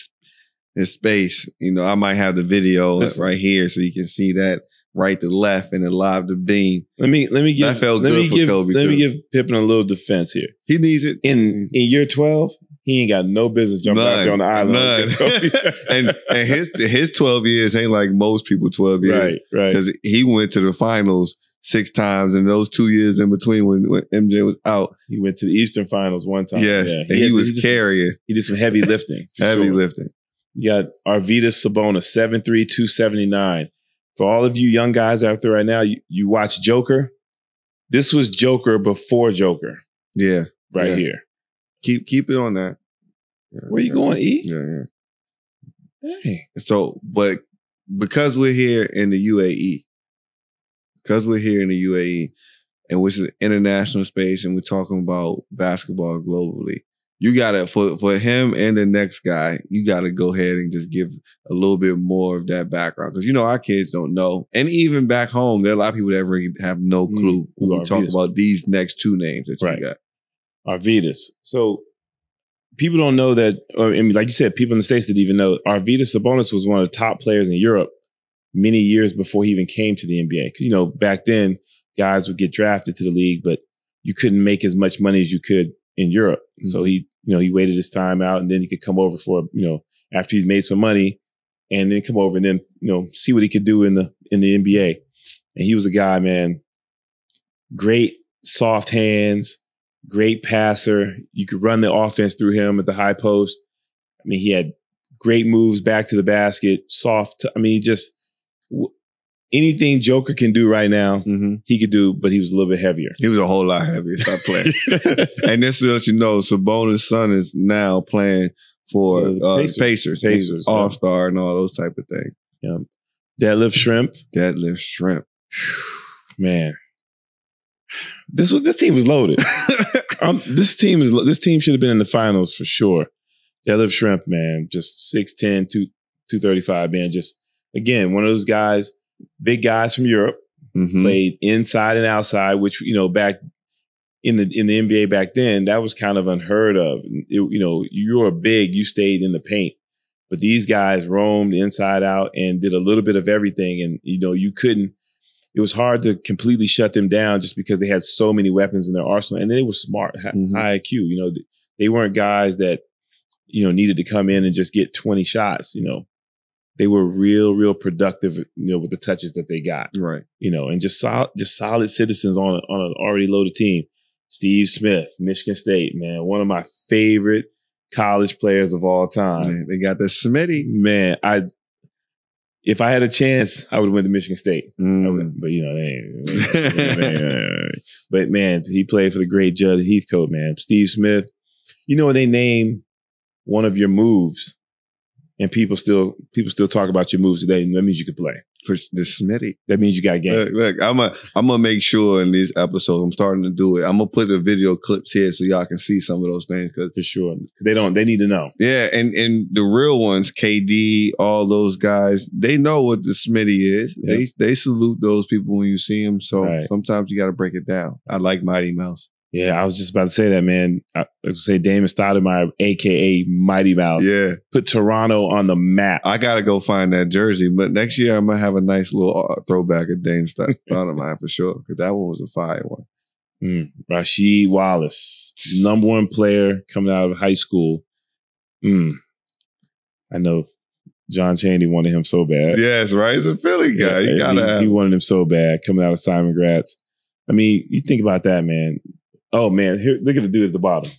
his space. You know, I might have the video right here so you can see that right to left and then live to beam. Let me give Pippen a little defense here. He needs it. In year 12, he ain't got no business jumping out there on the island. and his 12 years ain't like most people 12 years. Right. Because he went to the finals 6 times, and those 2 years in between when MJ was out. He went to the Eastern Finals one time. Yes, yeah. And he was carrying. He did some heavy lifting. Lifting. You got Arvydas Sabonis, 7'3", 279. For all of you young guys out there right now, you watch Joker. This was Joker before Joker. Yeah. Here. Keep it on that. Yeah, where you going, E? Yeah. Hey. So, but because we're here in the UAE, and which is an international space, and we're talking about basketball globally, you gotta for him and the next guy, you gotta go ahead and just give a little bit more of that background, because our kids don't know, and even back home, there are a lot of people that really have no clue when we talk about these next 2 names that you got. Arvydas. So people don't know that. Like you said, people in the States didn't even know. Arvydas Sabonis was one of the top players in Europe many years before he even came to the NBA. Back then, guys would get drafted to the league, but you couldn't make as much money as you could in Europe. So he waited his time out, and then he could come over for, after he's made some money, and then come over and then, see what he could do in the NBA. And he was a guy, man, great soft hands, great passer. You could run the offense through him at the high post. I mean, he had great moves back to the basket, soft. Just anything Joker can do right now, he could do, but he was a little bit heavier. He was a whole lot heavier. Stop playing. And this to let you know, Sabonis' son is now playing for Pacers. All-Star and all those type of things. Yeah. Deadlift Shrimp. Man. This team was loaded. This team should have been in the finals for sure. Deadlift Shrimp, man, just 6'10", 235, man. Just, again, one of those guys, big guys from Europe, played inside and outside, which, back in the NBA back then, that was kind of unheard of. You were big, you stayed in the paint. But these guys roamed inside out and did a little bit of everything. And, it was hard to completely shut them down just because they had so many weapons in their arsenal. And they were smart, high IQ. They weren't guys that, needed to come in and just get 20 shots. They were real productive, with the touches that they got. Right. And just solid citizens on an already loaded team. Steve Smith, Michigan State, man, one of my favorite college players of all time. Man, they got the Smitty. Man, if I had a chance, I would have went to Michigan State. But but man, he played for the great Judd Heathcote, man. Steve Smith. When they name one of your moves, and people still talk about your moves today, that means you could play. For the Smitty. That means you got game. Look, I'm gonna make sure in these episodes, I'm starting to do it. I'm gonna put the video clips here so y'all can see some of those things. For sure. They need to know. Yeah, and the real ones, KD, all those guys, they know what the Smitty is. Yep. They salute those people when you see them. So sometimes you got to break it down. I like Mighty Mouse. Yeah, I was just about to say that, man. I was say Damon Stoudemire, a.k.a. Mighty Mouse. Yeah. Put Toronto on the map. I got to go find that jersey. But next year, I'm going to have a nice little throwback of Dame Stoudemire for sure. Because that one was a fire one. Rasheed Wallace, number one player coming out of high school. I know John Chaney wanted him so bad. Yes, right? He's a Philly guy. He wanted him so bad coming out of Simon Gratz. I mean, you think about that, man. Oh, man. Here, look at the dude at the bottom.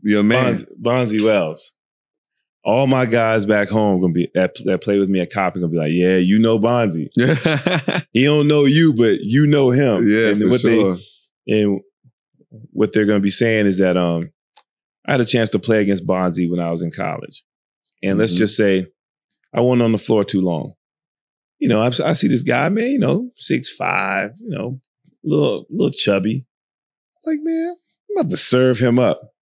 Your man. Bonzi Wells. All my guys back home gonna be that play with me at Coppin gonna be like, yeah, you know Bonzi. He don't know you, but you know him. Yeah, and for sure. What they're gonna be saying is that I had a chance to play against Bonzi when I was in college. And let's just say I wasn't on the floor too long. I see this guy, man, 6'5", little chubby. Like, man, I'm about to serve him up.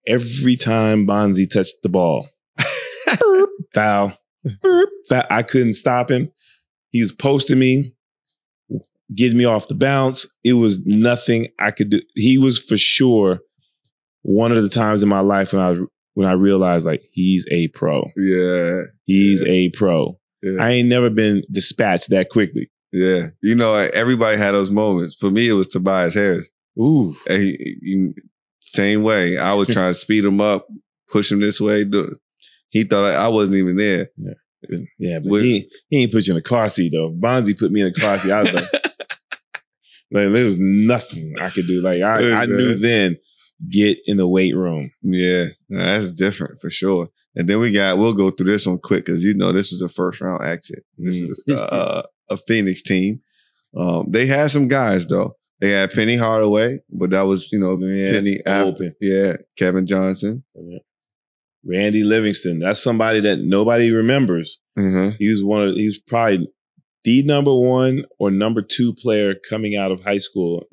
Every time Bonzi touched the ball, foul. I couldn't stop him. He was posting me, getting me off the bounce. It was nothing I could do. He was for sure one of the times in my life when I realized, like, he's a pro. Yeah. He's a pro. Yeah. I ain't never been dispatched that quickly. Yeah. Everybody had those moments. For me, it was Tobias Harris. Ooh. He same way. I was trying to speed him up, push him this way. He thought I wasn't even there. Yeah, but he ain't put you in a car seat, though. Bonzi put me in a car seat. I was like, there was nothing I could do. Like, I knew then, get in the weight room. Yeah, that's different for sure. And then we'll go through this one quick because this was a first round exit. This is a Phoenix team. They had some guys, though. They had Penny Hardaway, but that was, Penny after. Yeah, Kevin Johnson. Randy Livingston. That's somebody that nobody remembers. He was probably the number one or number two player coming out of high school,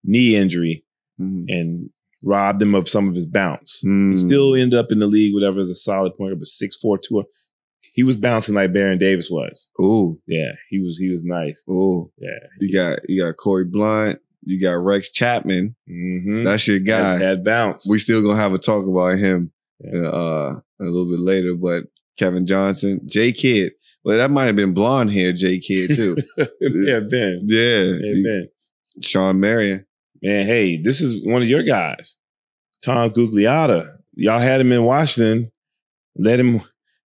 knee injury, and robbed him of some of his bounce. He still ended up in the league, whatever, as a solid point, but 6'4", 2. He was bouncing like Baron Davis was. Ooh. Yeah, he was nice. Ooh. Yeah. You got Corey Blunt. You got Rex Chapman. That's your guy. Had bounce. We still gonna have a talk about him a little bit later. But Kevin Johnson, J Kidd. Well, that might have been blonde hair J Kidd too. Ben. Ben. Sean Marion. Man, hey, this is one of your guys. Tom Gugliotta. Y'all had him in Washington.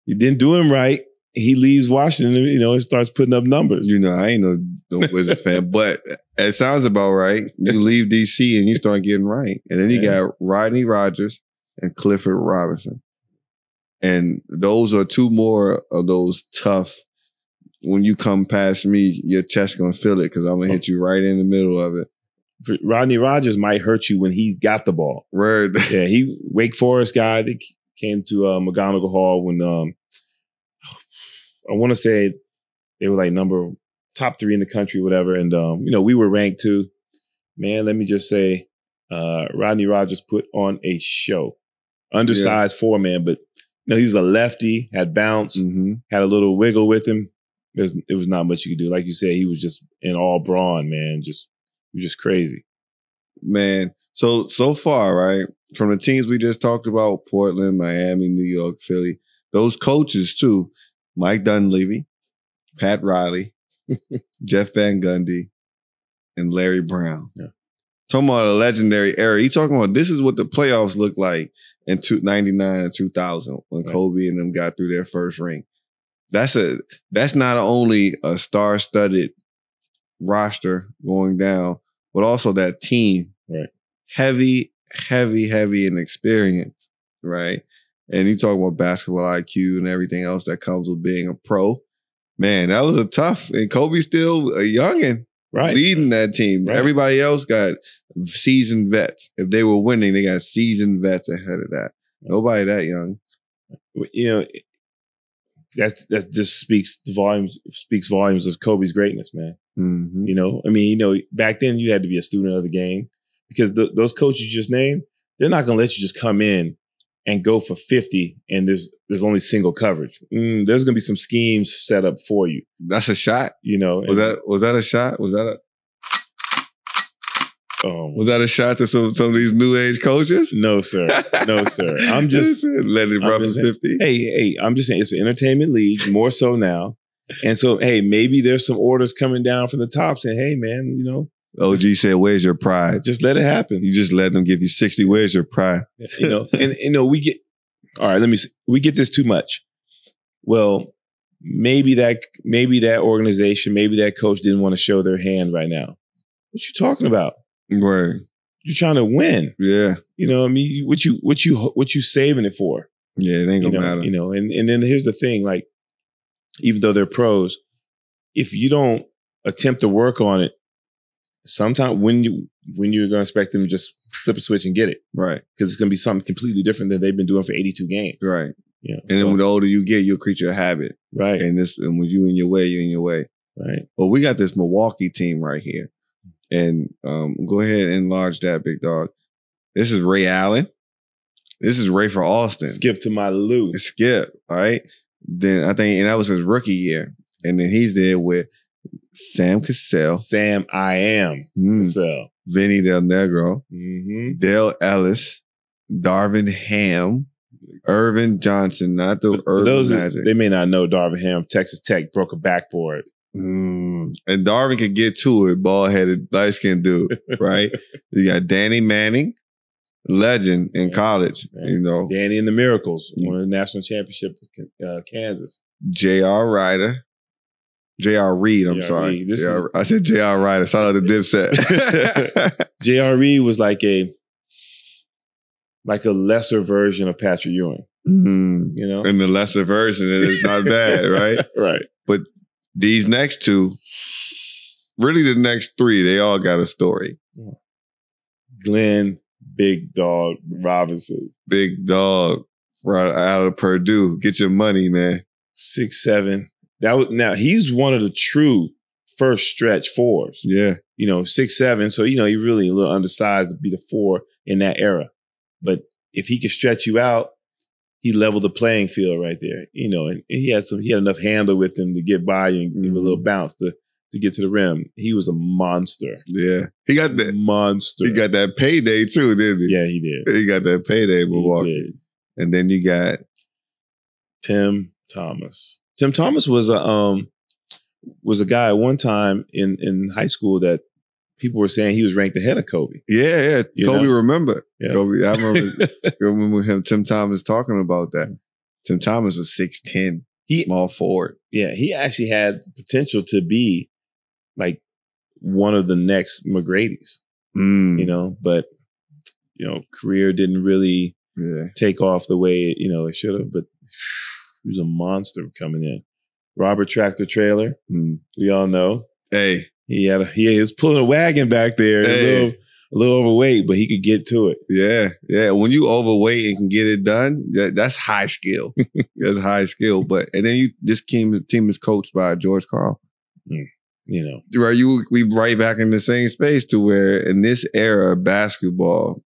You didn't do him right. He leaves Washington, and starts putting up numbers. I ain't no Wizard fan, but it sounds about right. You leave DC and you start getting right. And then you got Rodney Rogers and Clifford Robinson. And those are two more of those tough, when you come past me, your chest going to feel it because I'm going to hit you right in the middle of it. Rodney Rogers might hurt you when he's got the ball. Word. Yeah, he Wake Forest guy. They came to McGonigal Hall when I want to say they were like top 3 in the country, whatever. And we were ranked 2. Man, let me just say, Rodney Rogers put on a show. Undersized 4-man, but he was a lefty, had bounce, had a little wiggle with him. It was not much you could do. Like you said, he was just and all brawn, man. Just crazy. Man, so far, right, from the teams we just talked about, Portland, Miami, New York, Philly, those coaches too, Mike Dunleavy, Pat Riley, Jeff Van Gundy, and Larry Brown. Yeah. Talking about a legendary era. You talking about this is what the playoffs looked like in 99 and 2000 when Kobe and them got through their first ring. That's not only a star-studded roster going down, but also that team. Right. Heavy in experience, right? And you talk about basketball IQ and everything else that comes with being a pro. Man, that was a tough, and Kobe's still a youngin', right, leading that team. Right. Everybody else got seasoned vets. If they were winning, they got seasoned vets ahead of that. Nobody that young. You know, that just speaks volumes of Kobe's greatness, man. Mm-hmm. You know, I mean, you know, back then you had to be a student of the game because those coaches you just named, they're not going to let you just come in and go for 50 and there's only single coverage. There's going to be some schemes set up for you. That's a shot. You know, was that a shot? Was that a shot to some of these new age coaches? No, sir. No, sir. I'm just letting it rough as 50. Hey, I'm just saying it's an entertainment league, more so now. And so, hey, maybe there's some orders coming down from the top saying, hey, man, you know. OG said, where's your pride? Just let it happen. You just let them give you 60. Where's your pride? You know, and you know, we get this too much. Well, maybe that organization, maybe that coach didn't want to show their hand right now. What you talking about? Right. You're trying to win. Yeah. You know, I mean, what you saving it for? Yeah, it ain't gonna matter. You know, and then here's the thing, like, even though they're pros, if you don't attempt to work on it, sometimes when you're gonna expect them to just flip a switch and get it. Right. Because it's gonna be something completely different than they've been doing for 82 games. Right. You know, and then when the older you get, you'll create your habit. Right. And when you in your way, you're in your way. Right. But we got this Milwaukee team right here. And go ahead and enlarge that, big dog. This is Ray Allen. This is Ray for Austin. Skip to my Lou. Skip, all right? Then I think, and that was his rookie year. And then he's there with Sam Cassell. I am Cassell. Vinny Del Negro. Mm-hmm. Dale Ellis. Darvin Ham. Irvin Johnson, not the Irvin Magic. They may not know Darvin Ham. Texas Tech broke a backboard. And Darvin could get to it, bald-headed, light-skinned dude, right? You got Danny Manning, legend in college, you know. Danny and the Miracles, won the national championship with Kansas. J.R. Reed, I'm sorry. I said J.R. Ryder. Shout out to Dipset. J.R. Reed was like a lesser version of Patrick Ewing. Mm-hmm. You know? And the lesser version, it is not bad, right? Right. But these next two, really the next three, they all got a story. Glenn, Big Dog Robinson. Big Dog, right out of Purdue. Get your money, man. 6'7". Now he's one of the true first stretch fours. Yeah. You know, 6'7". So, you know, he really a little undersized to be the four in that era. But if he could stretch you out, he leveled the playing field right there. You know, and he had enough handle with him to get by you and give a little bounce to get to the rim. He was a monster. Yeah. He got that monster. He got that payday too, didn't he? Yeah, he did. He got that payday in Milwaukee. And then you got Tim Thomas. Tim Thomas was a guy at one time in high school that people were saying he was ranked ahead of Kobe. Yeah. Kobe remembered. Yeah. Kobe, I remember him, Tim Thomas, talking about that. Tim Thomas was 6'10", small forward. Yeah, he actually had potential to be like one of the next McGrady's. You know, but you know, career didn't really take off the way it should have. But he was a monster coming in. Robert Tractor Trailer, we all know. Hey. He was pulling a wagon back there, a little overweight, but he could get to it. Yeah. When you overweight and can get it done, that's high skill. That's high skill. And then this team is coached by George Karl. You know, right? We right back in the same space to where in this era of basketball,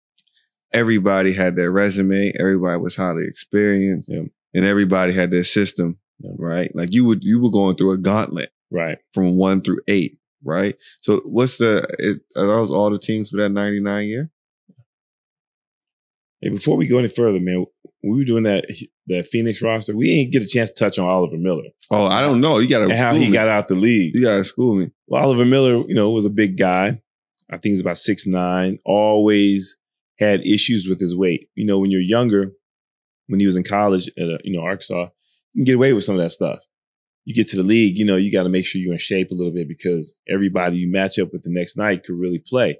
everybody had their resume, everybody was highly experienced, and everybody had their system. Right? Like you were going through a gauntlet. Right. From 1 through 8. right? So are those all the teams for that 99 year? Hey, before we go any further, man, when we were doing that Phoenix roster, we didn't get a chance to touch on Oliver Miller. Oh, I don't know. You got to and how he got out the league. You got to school me. Well, Oliver Miller, was a big guy. I think he's about 6'9", always had issues with his weight. When you're younger, when he was in college at Arkansas, you can get away with some of that stuff. You get to the league, you got to make sure you're in shape a little bit because everybody you match up with the next night could really play.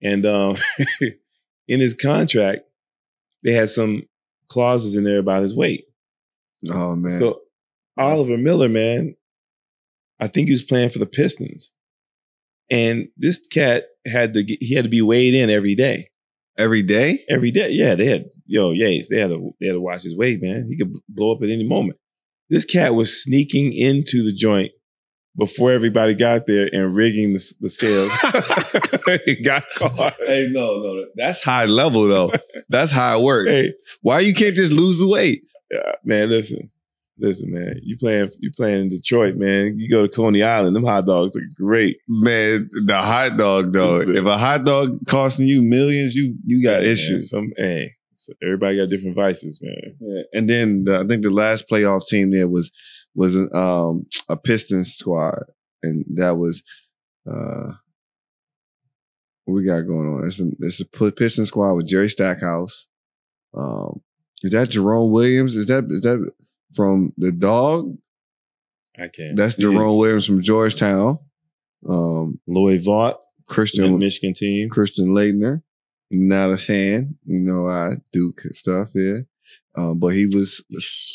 And in his contract, they had some clauses in there about his weight. Oh, man. So Oliver Miller, man, I think he was playing for the Pistons. And this cat had to be weighed in every day. Every day? Every day. Yeah, they had to watch his weight, man. He could blow up at any moment. This cat was sneaking into the joint before everybody got there and rigging the scales. He got caught. Hey, no. That's high level, though. That's high work. Hey, why you can't just lose the weight? Man, listen, man. You playing in Detroit, man. You go to Coney Island, them hot dogs are great. Man, the hot dog, though. If a hot dog costing you millions, you got issues. Man, so everybody got different vices, man. Yeah. And then I think the last playoff team there was a Pistons squad, and that was what we got going on. It's a Pistons squad with Jerry Stackhouse. Is that Jerome Williams? Is that from the Dog? I can't. That's Jerome Williams from Georgetown. Lloyd Vaught, Christian Michigan team. Christian Leitner, not a fan. I Duke stuff. Yeah. But he was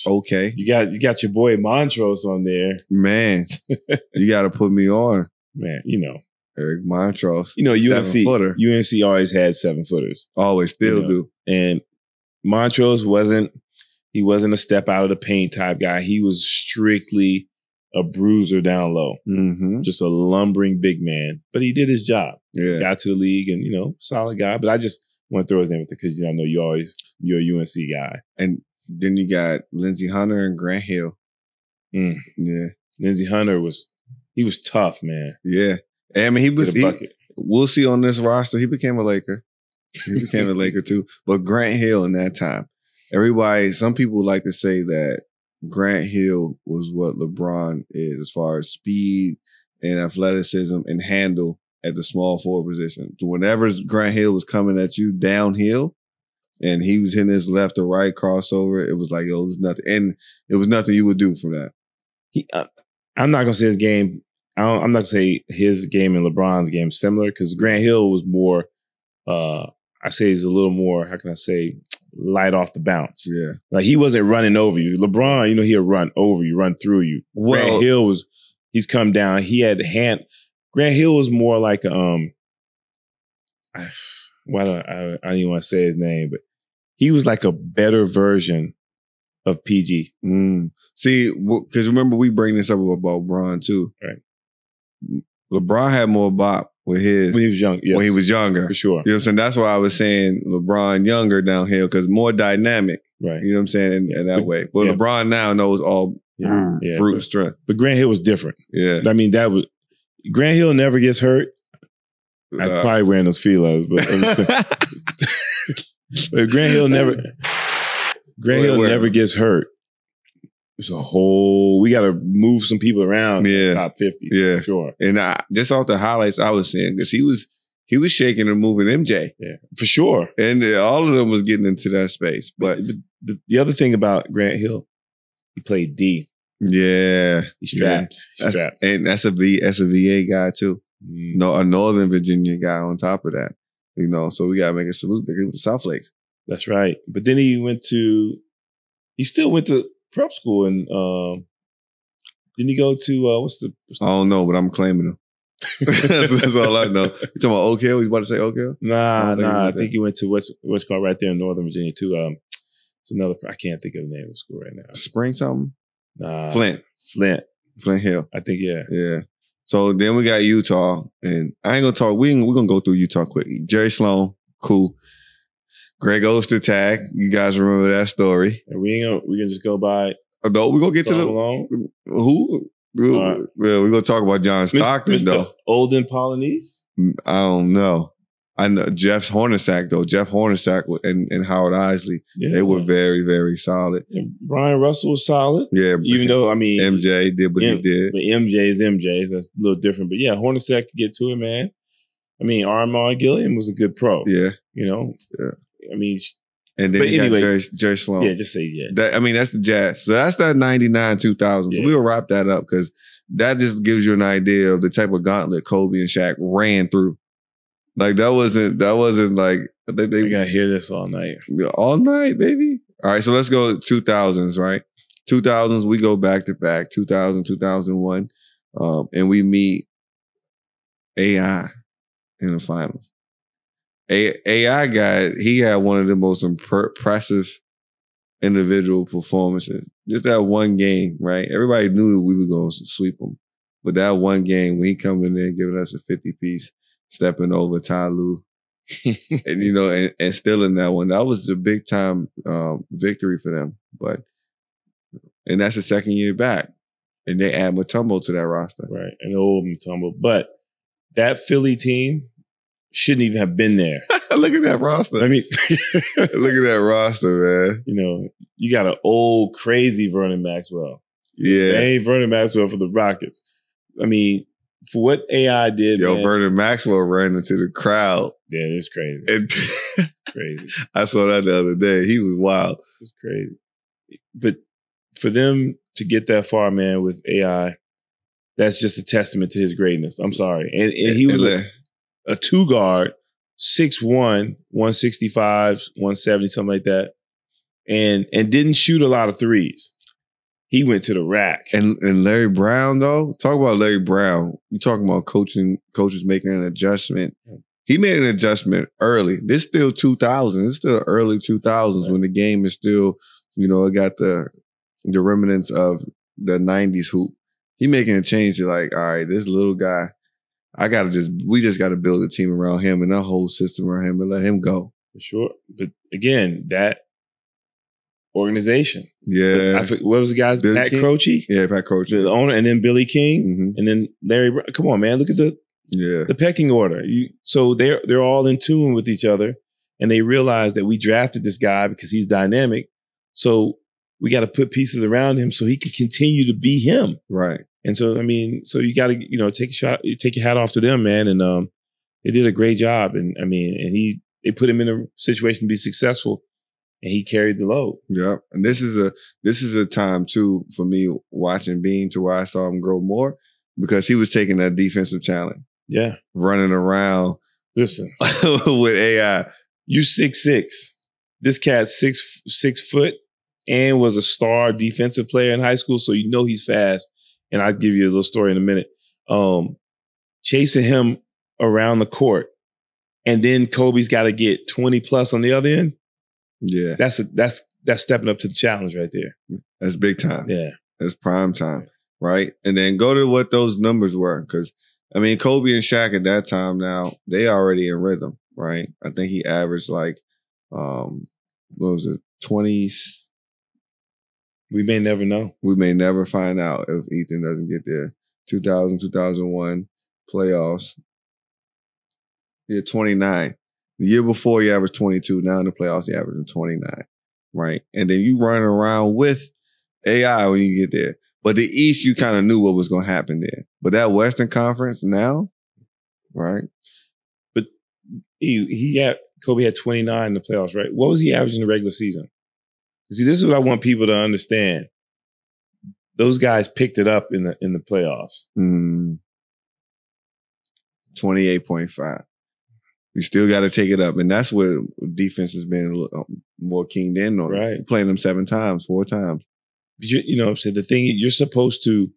okay. You got your boy Montrose on there. Man, you got to put me on. Man, Eric Montrose. UNC always had 7-footers. Always still do. And Montrose wasn't a step out of the paint type guy. He was strictly a bruiser down low. Mm-hmm. Just a lumbering big man. But he did his job. Yeah. Got to the league and, solid guy. But I just want to throw his name with it because I know you're a UNC guy. And then you got Lindsey Hunter and Grant Hill. Yeah. Lindsey Hunter was tough, man. Yeah. I mean, we'll see on this roster, he became a Laker. He became a Laker too. But Grant Hill in that time, some people like to say that Grant Hill was what LeBron is as far as speed and athleticism and handle at the small forward position. Whenever Grant Hill was coming at you downhill and he was hitting his left or right crossover, it was like, it was nothing. And it was nothing you would do from that. I'm not going to say his game. I'm not going to say his game and LeBron's game similar because Grant Hill was more, I say he's a little more, how can I say, light off the bounce. Yeah. Like he wasn't running over you. LeBron, he'll run over you, run through you. Well, Grant Hill he's come down. He had Grant Hill was more like I don't even want to say his name, but he was like a better version of PG. See, because remember we bring this up about LeBron too. Right. LeBron had more bop with his when he was young. Yes. When he was younger, for sure. You know what I'm saying? That's why I was saying LeBron younger downhill because more dynamic. Right. You know what I'm saying? In that way. But LeBron now knows all brute strength. But Grant Hill was different. Yeah. I mean, Grant Hill never gets hurt. I'm probably wearing those feelers, but Grant Hill never gets hurt. It's we got to move some people around in the top 50. Yeah. For sure. And just off the highlights I was seeing, because he was shaking and moving MJ. Yeah, for sure. And all of them was getting into that space. But the other thing about Grant Hill, he played D. Yeah. He's strapped. Yeah. And that's a VA guy too. No, a Northern Virginia guy on top of that. So we got to make a salute to the South Lakes. That's right. But then he still went to prep school and didn't he go to I don't know, but I'm claiming him. that's all I know. You talking about Oak Hill? You about to say Oak Hill? Nah. I think he went to what's called right there in Northern Virginia too. It's another. I can't think of the name of the school right now. Spring something? Nah. Flint Hill. I think Yeah. So then we got Utah, and I ain't gonna talk. We're gonna go through Utah quickly. Jerry Sloan, cool. Greg Ostertag, you guys remember that story? And we can just go by. No, we're gonna get to Malone. who? We're gonna talk about John Stockton Mr. though. Olden Polonese? I don't know. I know Jeff Hornacek though. Jeff Hornacek and Howard Isley. Yeah. They were very, very solid. And Brian Russell was solid. Yeah, Even though, I mean, MJ did what he did. But MJ is MJ, so that's a little different. But yeah, Hornacek could get to it, man. I mean, Armand Gilliam was a good pro. Yeah. You know? Yeah. I mean, and then you got Jerry Sloan. Yeah, just say yeah. That's the Jazz. So that's that 99, 2000. So we'll wrap that up because that just gives you an idea of the type of gauntlet Kobe and Shaq ran through. Like that wasn't like they gotta hear this all night. All night, baby. All right, so let's go 2000s, right? 2000s, we go back to back, 2000, 2001, and we meet AI in the finals. AI guy, he had one of the most impressive individual performances. Just that one game, right? Everybody knew we were going to sweep them. But that one game, when he come in there giving us a 50-piece, stepping over Ty Lue, and, you know, and stealing that one, that was a big-time victory for them. And that's the second year back. And they add Mutombo to that roster. Right, an old Mutombo. But that Philly team shouldn't even have been there. Look at that roster. I mean, look at that roster, man. You know, you got an old, crazy Vernon Maxwell. Yeah. They ain't Vernon Maxwell for the Rockets. I mean, for what AI did, man, Vernon Maxwell ran into the crowd. Yeah, it's crazy. Crazy. I saw that the other day. He was wild. It's crazy. But for them to get that far, man, with AI, that's just a testament to his greatness. I'm sorry. And he was a two guard, 6'1", 165, 170, something like that. And didn't shoot a lot of threes. He went to the rack. And Larry Brown, though, talk about Larry Brown. You talking about coaches making an adjustment. He made an adjustment early. This still 2000. It's still early 2000s when the game is still, you know, it got the remnants of the 90s hoop. He making a change to like, all right, this little guy, we just got to build a team around him and that whole system around him and let him go. For sure. But again, that organization. Yeah. What was the guy's name? Pat Croce? Yeah, Pat Croce. The owner, and then Billy King, and then Larry Brown. Come on, man. Look at the pecking order. So they're all in tune with each other, and they realize that we drafted this guy because he's dynamic. So we got to put pieces around him so he can continue to be him. Right. And so, I mean, so you got to, you know, take your hat off to them, man. And they did a great job. And I mean, they put him in a situation to be successful, and he carried the load. Yeah. And this is a time too for me watching Bean to where I saw him grow more because he was taking that defensive challenge. Yeah. Running around. Listen. with AI. You 6'6". This cat's 6 foot and was a star defensive player in high school, so you know he's fast. And I'll give you a little story in a minute. Chasing him around the court, and then Kobe's got to get 20 plus on the other end. Yeah, that's stepping up to the challenge right there. That's big time. Yeah, that's prime time, right? And then go to what those numbers were, because I mean, Kobe and Shaq at that time now they already in rhythm, right? I think he averaged like, what was it, 20s. We may never know. We may never find out if Ethan doesn't get there. 2000, 2001 playoffs. Yeah, 29. The year before, he averaged 22. Now in the playoffs, he averaged 29. Right? And then you run around with AI when you get there. But the East, you kind of knew what was going to happen there. But that Western Conference now, right? But Kobe had 29 in the playoffs, right? What was he averaging in the regular season? See, this is what I want people to understand. Those guys picked it up in the playoffs. 28.5. You still got to take it up, and that's what defense has been a little more keyed in on. Right, playing them 4 times. But you know, what I'm saying, the thing you're supposed to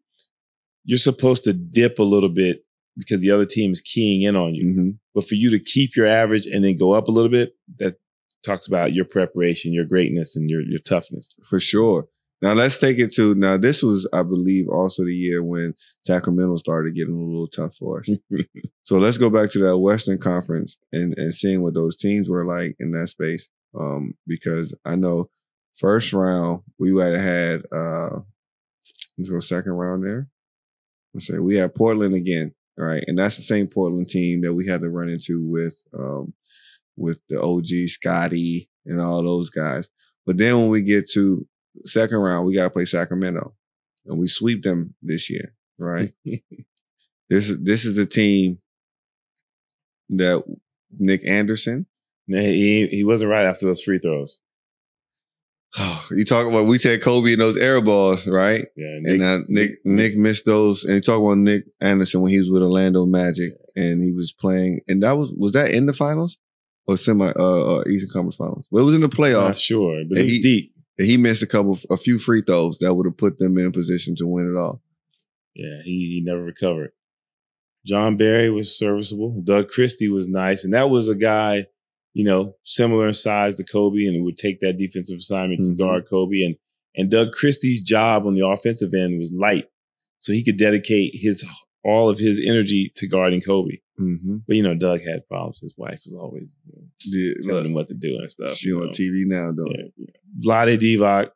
dip a little bit because the other team is keying in on you. Mm-hmm. But for you to keep your average and then go up a little bit, that talks about your preparation, your greatness, and your toughness. For sure. Now let's take it to, now this was, I believe, also the year when Sacramento started getting a little tough for us. So let's go back to that Western Conference and seeing what those teams were like in that space. Because I know first round, we would have had, let's go second round there. Let's say we have Portland again, right? And that's the same Portland team that we had to run into with the OG Scotty and all those guys. But then when we get to second round, we got to play Sacramento, and we sweep them this year, right? This is a team that Nick Anderson. He wasn't right after those free throws. You talk about we take Kobe and those air balls, right? Yeah, and Nick missed those. And you talk about Nick Anderson when he was with Orlando Magic and he was playing. And that was that in the finals or Eastern Conference Finals? Well, it was in the playoffs. Not sure, but it was deep. And he missed a few free throws that would have put them in a position to win it all. Yeah, he never recovered. John Barry was serviceable. Doug Christie was nice, and that was a guy, similar in size to Kobe, and would take that defensive assignment to guard Kobe. And Doug Christie's job on the offensive end was light, so he could dedicate all of his energy to guarding Kobe. Mm-hmm. But Doug had problems. His wife was always telling him what to do and stuff. She on TV now, though. Yeah. Vlade Divac,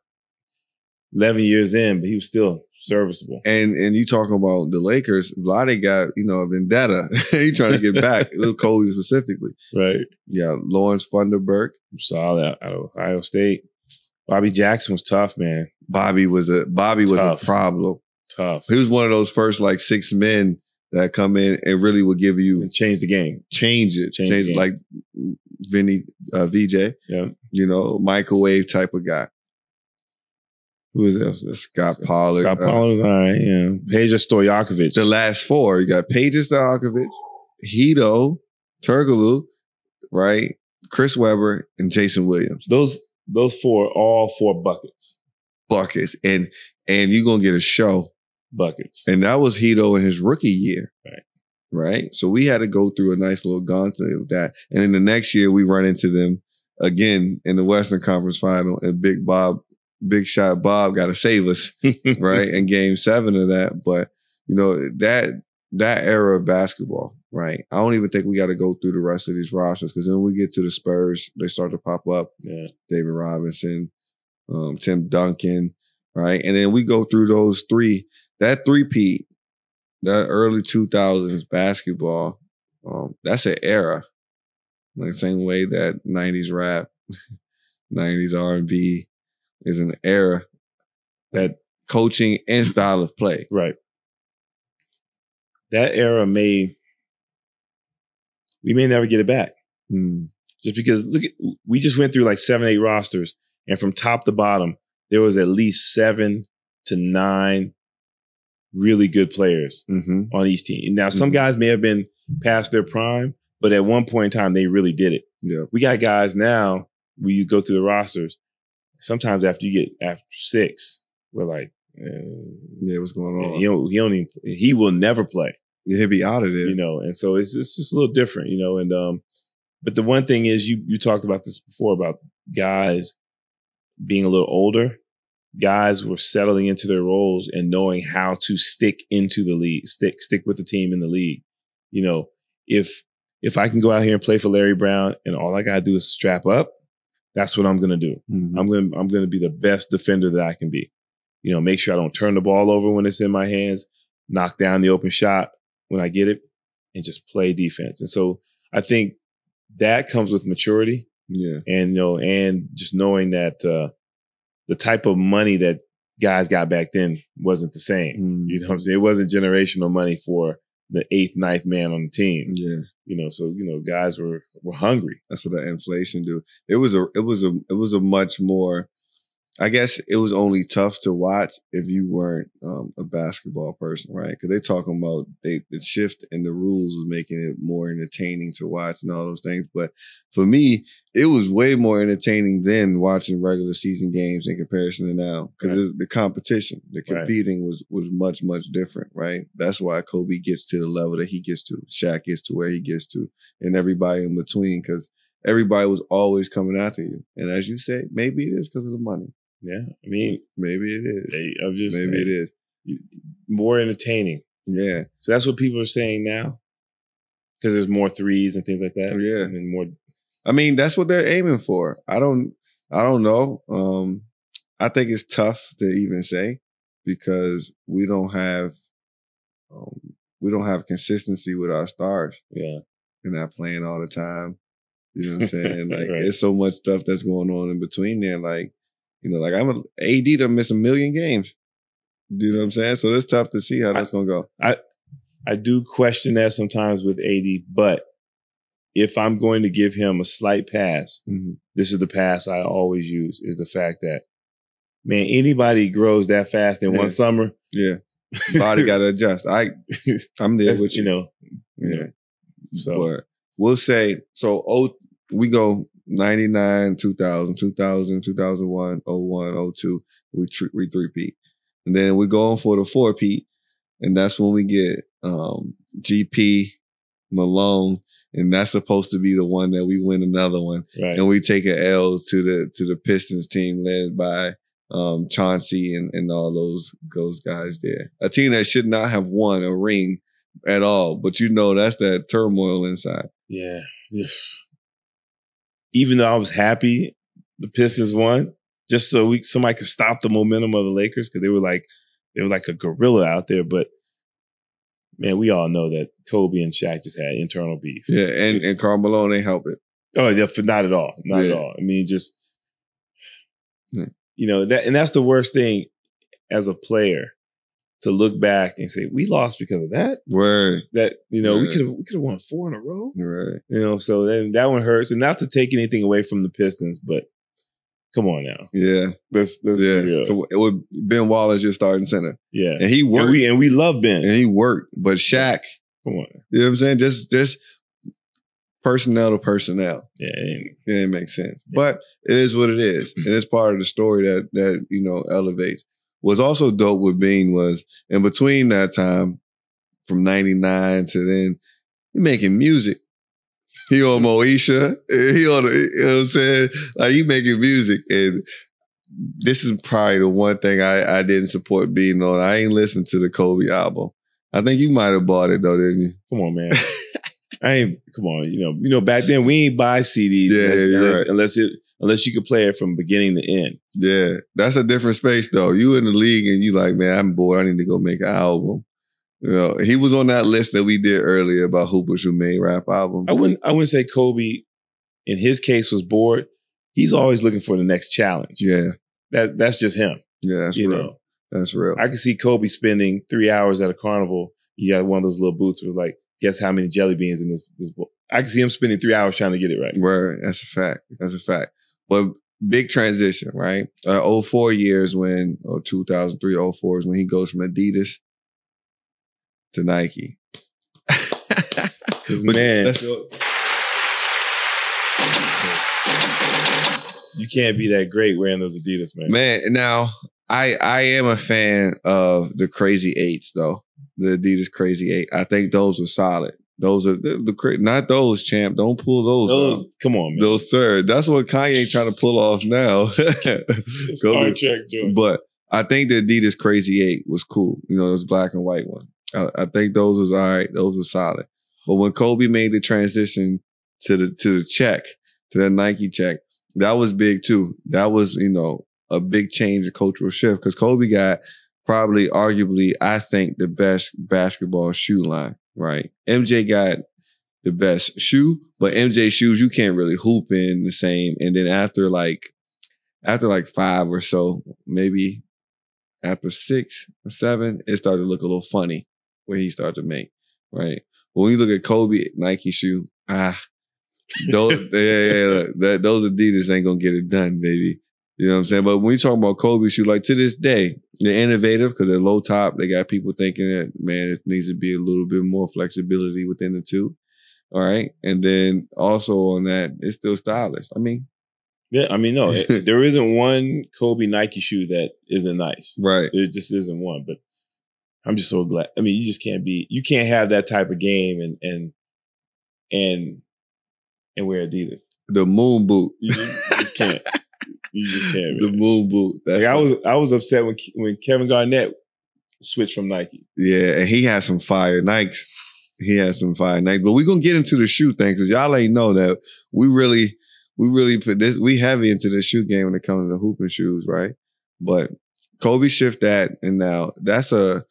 11 years in, but he was still serviceable. And you talking about the Lakers, Vlade got, a vendetta. He trying to get back. Kobe specifically. Right. Yeah, Lawrence Funderburk. Saw that out of Ohio State. Bobby Jackson was tough, man. Bobby was a problem. Tough. He was one of those first 6 men that come in and really would give you and change the game. Change it like Vinny VJ. Yeah. Microwave type of guy. Who is else? Scott Pollard. Scott Pollard was all right, yeah. Peja Stojakovic. The last 4. You got Peja Stojakovic, Hito, Turkoglu, right? Chris Webber, and Jason Williams. Those 4, all 4 buckets. Buckets. And you're going to get a show. Buckets. And that was Hito in his rookie year. Right. So we had to go through a nice little gauntlet of that. And then the next year we run into them again in the Western Conference Final, and Big Shot Bob got to save us, right? In Game 7 of that. But, that era of basketball, right? I don't even think we got to go through the rest of these rosters, because then we get to the Spurs, they start to pop up. Yeah. David Robinson, Tim Duncan, right? And then we go through those 3. That 3-peat, that early 2000s basketball, that's an era. Like the same way that 90s rap, 90s R&B, is an era that coaching and style of play. Right. That era we may never get it back. Just because we just went through 7, 8 rosters, and from top to bottom, there was at least 7 to 9 really good players on each team. Now, some guys may have been past their prime, but at one point in time, they really did it. Yeah. We got guys now, when you go through the rosters, sometimes after 6, we're like, what's going on? He will never play. Yeah, he'll be out of there. And so it's just a little different, and but the one thing is you talked about this before about guys being a little older. Guys were settling into their roles and knowing how to stick into the league, stick with the team in the league. If I can go out here and play for Larry Brown and all I gotta do is strap up, that's what I'm gonna do. I'm gonna be the best defender that I can be. Make sure I don't turn the ball over when it's in my hands, knock down the open shot when I get it, and just play defense. And so I think that comes with maturity. Yeah. And and just knowing that the type of money that guys got back then wasn't the same. You know what I'm saying? It wasn't generational money for the 8th, 9th man on the team. Yeah. So guys were hungry. That's what that inflation do. It was a much more, I guess it was only tough to watch if you weren't a basketball person, right? Because they're talking about the shift in the rules was making it more entertaining to watch and all those things. But for me, it was way more entertaining than watching regular season games in comparison to now. Because the competition, the competing was much, much different, right? That's why Kobe gets to the level that he gets to. Shaq gets to where he gets to. And everybody in between, because everybody was always coming after you. And as you say, maybe it is because of the money. Yeah, I mean, maybe it is. Maybe it is more entertaining. Yeah. So that's what people are saying now, because there's more threes and things like that. Yeah, and more. I mean, that's what they're aiming for. I don't know. I think it's tough to even say because we don't have we don't have consistency with our stars. Yeah. They're not playing all the time. You know what I'm saying? Like, Right. there's so much stuff that's going on in between there. Like, you know, like AD done miss 1 million games. You know what I'm saying? So it's tough to see how that's going to go. I do question that sometimes with AD, but if I'm going to give him a slight pass, this is the pass I always use, is the fact that, man, anybody grows that fast in one summer. Yeah. Body got to adjust. I'm there with you. You know. Yeah. So but we'll say, we go 99, 2000, 2000, 2001, 01, 02. We three-peat. And then we go on for the 4-peat. And that's when we get GP, Malone, and that's supposed to be the one that we win another one. Right. And we take an L to the Pistons team led by Chauncey and all those guys there. A team that should not have won a ring at all, but you know that's that turmoil inside. Yeah. Even though I was happy the Pistons won, just so somebody could stop the momentum of the Lakers, because they were like a gorilla out there. But man, we all know that Kobe and Shaq just had internal beef. Yeah, and Karl Malone ain't help it. Oh yeah, not at all. Not at all. I mean, just you know, that's the worst thing as a player, to look back and say, we lost because of that. Word. That, you know, we could have won 4 in a row. Right. You know, so then that one hurts. And not to take anything away from the Pistons, but come on now. Yeah. Let's be real. It would Ben Wallace your starting center. Yeah. And he worked. And we love Ben. And he worked. But Shaq, come on. You know what I'm saying? Just personnel to personnel. Yeah. It didn't make sense. Yeah. But it is what it is. And it's part of the story that you know, elevates. What's also dope with Bean was, in between that time, from 99 to then, he making music. He on Moesha. He on, you know what I'm saying? Like, he making music. And this is probably the one thing I didn't support Bean on. I ain't listened to the Kobe album. I think you might have bought it though, didn't you? Come on, man. Come on. You know, back then we ain't buy CDs. Right. Unless you could play it from beginning to end. Yeah. That's a different space though. You in the league and you like, man, I'm bored. I need to go make an album. You know, he was on that list that we did earlier about hoopers who made rap albums. I wouldn't say Kobe, in his case, was bored. He's always looking for the next challenge. Yeah. That's just him. Yeah, that's real. Know? That's real. I could see Kobe spending 3 hours at a carnival. You got one of those little booths with like, guess how many jelly beans in this book. I can see him spending 3 hours trying to get it right. Word. That's a fact. That's a fact. But big transition, right? 04 years when, or 2003, 04 is when he goes from Adidas to Nike. Man, you can't be that great wearing those Adidas, man. Man, now I am a fan of the Crazy Eights, though. The Adidas Crazy 8. I think those were solid. Those are not those, champ. Don't pull those off. Come on, man. Those third. That's what Kanye trying to pull off now. Star Trek joint. But I think the Adidas Crazy 8 was cool. You know, those black and white one. I think those was all right. Those were solid. But when Kobe made the transition to the check, to the Nike check, that was big too. That was, you know, a big change, a cultural shift, because Kobe got probably, arguably, I think, the best basketball shoe line, right? MJ got the best shoe, but MJ shoes, you can't really hoop in the same. And then after like 5 or so, maybe after 6 or 7, it started to look a little funny what he started to make, right? But when you look at Kobe Nike shoe, those Adidas ain't gonna get it done, baby. You know what I'm saying? But when you talk about Kobe shoe, like to this day, they're innovative because they're low top. They got people thinking that, man, it needs to be a little bit more flexibility within the two. All right. And then also on that, it's still stylish. I mean. Yeah, I mean, no, there isn't one Kobe Nike shoe that isn't nice. Right. There just isn't one. But I'm just so glad. I mean, you can't have that type of game and wear Adidas. The moon boot. You just can't. You just can't. The moon boot. Like I was upset when Kevin Garnett switched from Nike. Yeah, and he had some fire Nikes. But we're gonna get into the shoe thing because y'all ain't know that we really put this. We heavy into the shoe game when it comes to the hooping shoes, right? But Kobe shift that, and now that's a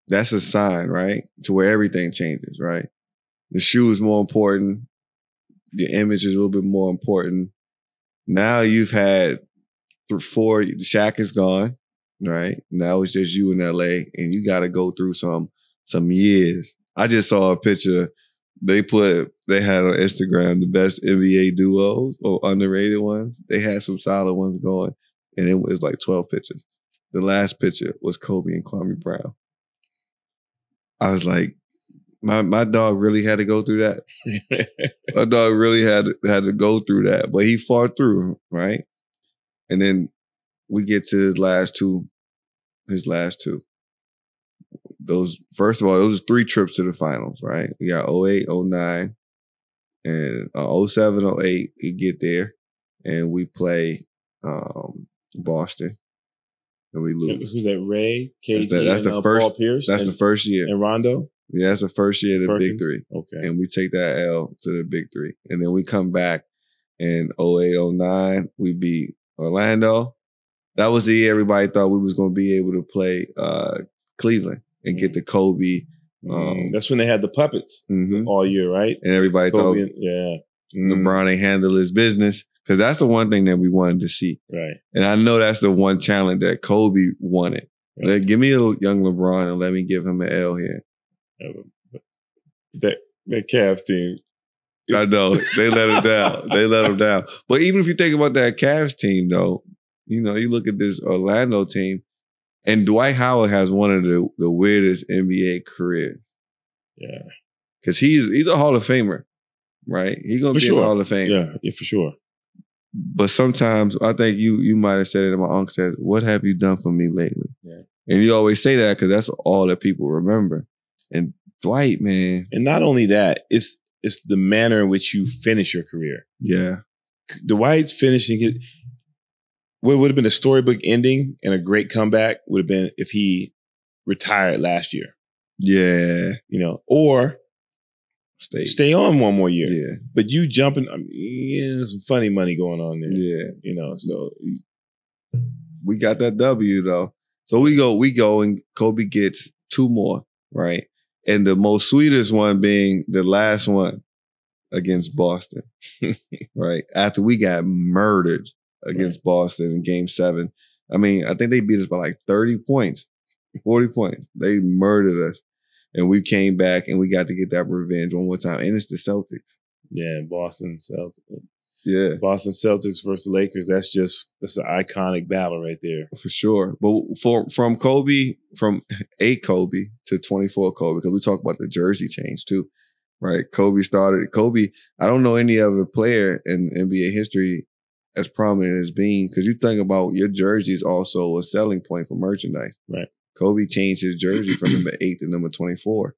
that's a sign, right? To where everything changes, right? The shoe is more important. The image is a little bit more important. Now you've had 4, Shaq is gone, right? Now it's just you in LA, and you got to go through some years. I just saw a picture they had on Instagram the best NBA duos or underrated ones. They had some solid ones going, and it was like 12 pictures. The last picture was Kobe and Kwame Brown. I was like, my dog really had to go through that. My dog really had to go through that, but he fought through, right? And then we get to his last two. Those, first of all, those are 3 trips to the finals, right? We got 08, 09, and 07, 08, we get there, and we play Boston, and we lose. Who's that? Ray, KD, that's the first, Paul Pierce? That's the first year. And Rondo? Yeah, that's the first year of the Big Three. Okay. And we take that L to the Big Three. And then we come back in 08, 09, we beat Orlando. That was the year everybody thought we was going to be able to play Cleveland and get the Kobe. That's when they had the puppets all year, right? And everybody thought LeBron ain't handle his business, because that's the one thing that we wanted to see. Right. And I know that's the one challenge that Kobe wanted. Right. Give me a young LeBron and let me give him an L here. That Cavs team. I know. They let him down. They let him down. But even if you think about that Cavs team, though, you look at this Orlando team, and Dwight Howard has one of the weirdest NBA careers. Yeah. Because he's a Hall of Famer, right? He's going to be a Hall of Fame. Yeah, for sure. But sometimes, I think you might have said it, and my uncle said, "What have you done for me lately?" Yeah. And you always say that because that's all that people remember. And Dwight, man. And not only that, it's the manner in which you finish your career. Yeah. Dwight's finishing it. What would have been a storybook ending and a great comeback would have been if he retired last year. Yeah. Or stay on one more year. Yeah. But you jumping, there's some funny money going on there. Yeah. So we got that W though. So we go and Kobe gets 2 more, right? And the most sweetest one being the last one against Boston, right? After we got murdered against Boston in Game 7. I mean, I think they beat us by like 30 points, 40 points. They murdered us. And we came back and we got to get that revenge one more time. And it's the Celtics. Yeah, Boston Celtics. Yeah. Boston Celtics versus Lakers, that's an iconic battle right there. For sure. But from Kobe, from 8 Kobe to 24 Kobe, because we talk about the jersey change too, right? Kobe, I don't know any other player in NBA history as prominent as being, because you think about your jersey is also a selling point for merchandise. Right. Kobe changed his jersey from number 8 to number 24,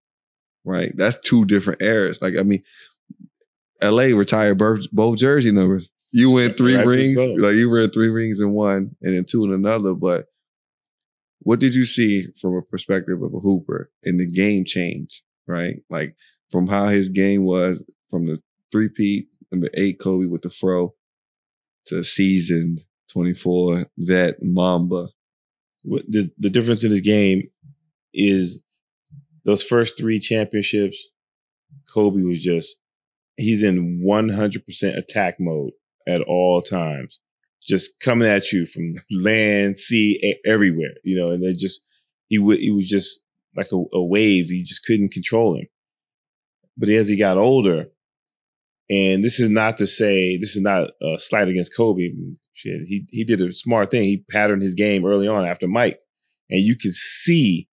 right? That's 2 different eras. Like, I mean, LA retired both jersey numbers. You win 3 rings, like you win 3 rings in one and then 2 in another. But what did you see from a perspective of a hooper in the game change, right? Like from how his game was from the 3-peat, number 8 Kobe with the fro, to seasoned 24 vet Mamba. The difference in his game is those first 3 championships, Kobe was he's in 100% attack mode at all times, just coming at you from land, sea, everywhere, and then he was just like a wave. You just couldn't control him. But as he got older, and this is not a slight against Kobe. Shit, he did a smart thing. He patterned his game early on after Mike. And you could see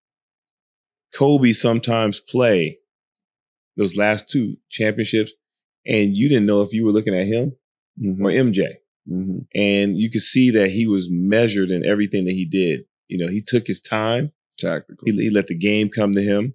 Kobe sometimes play those last 2 championships, and you didn't know if you were looking at him or MJ. Mm-hmm. And you could see that he was measured in everything that he did. He took his time. Tactical. He let the game come to him.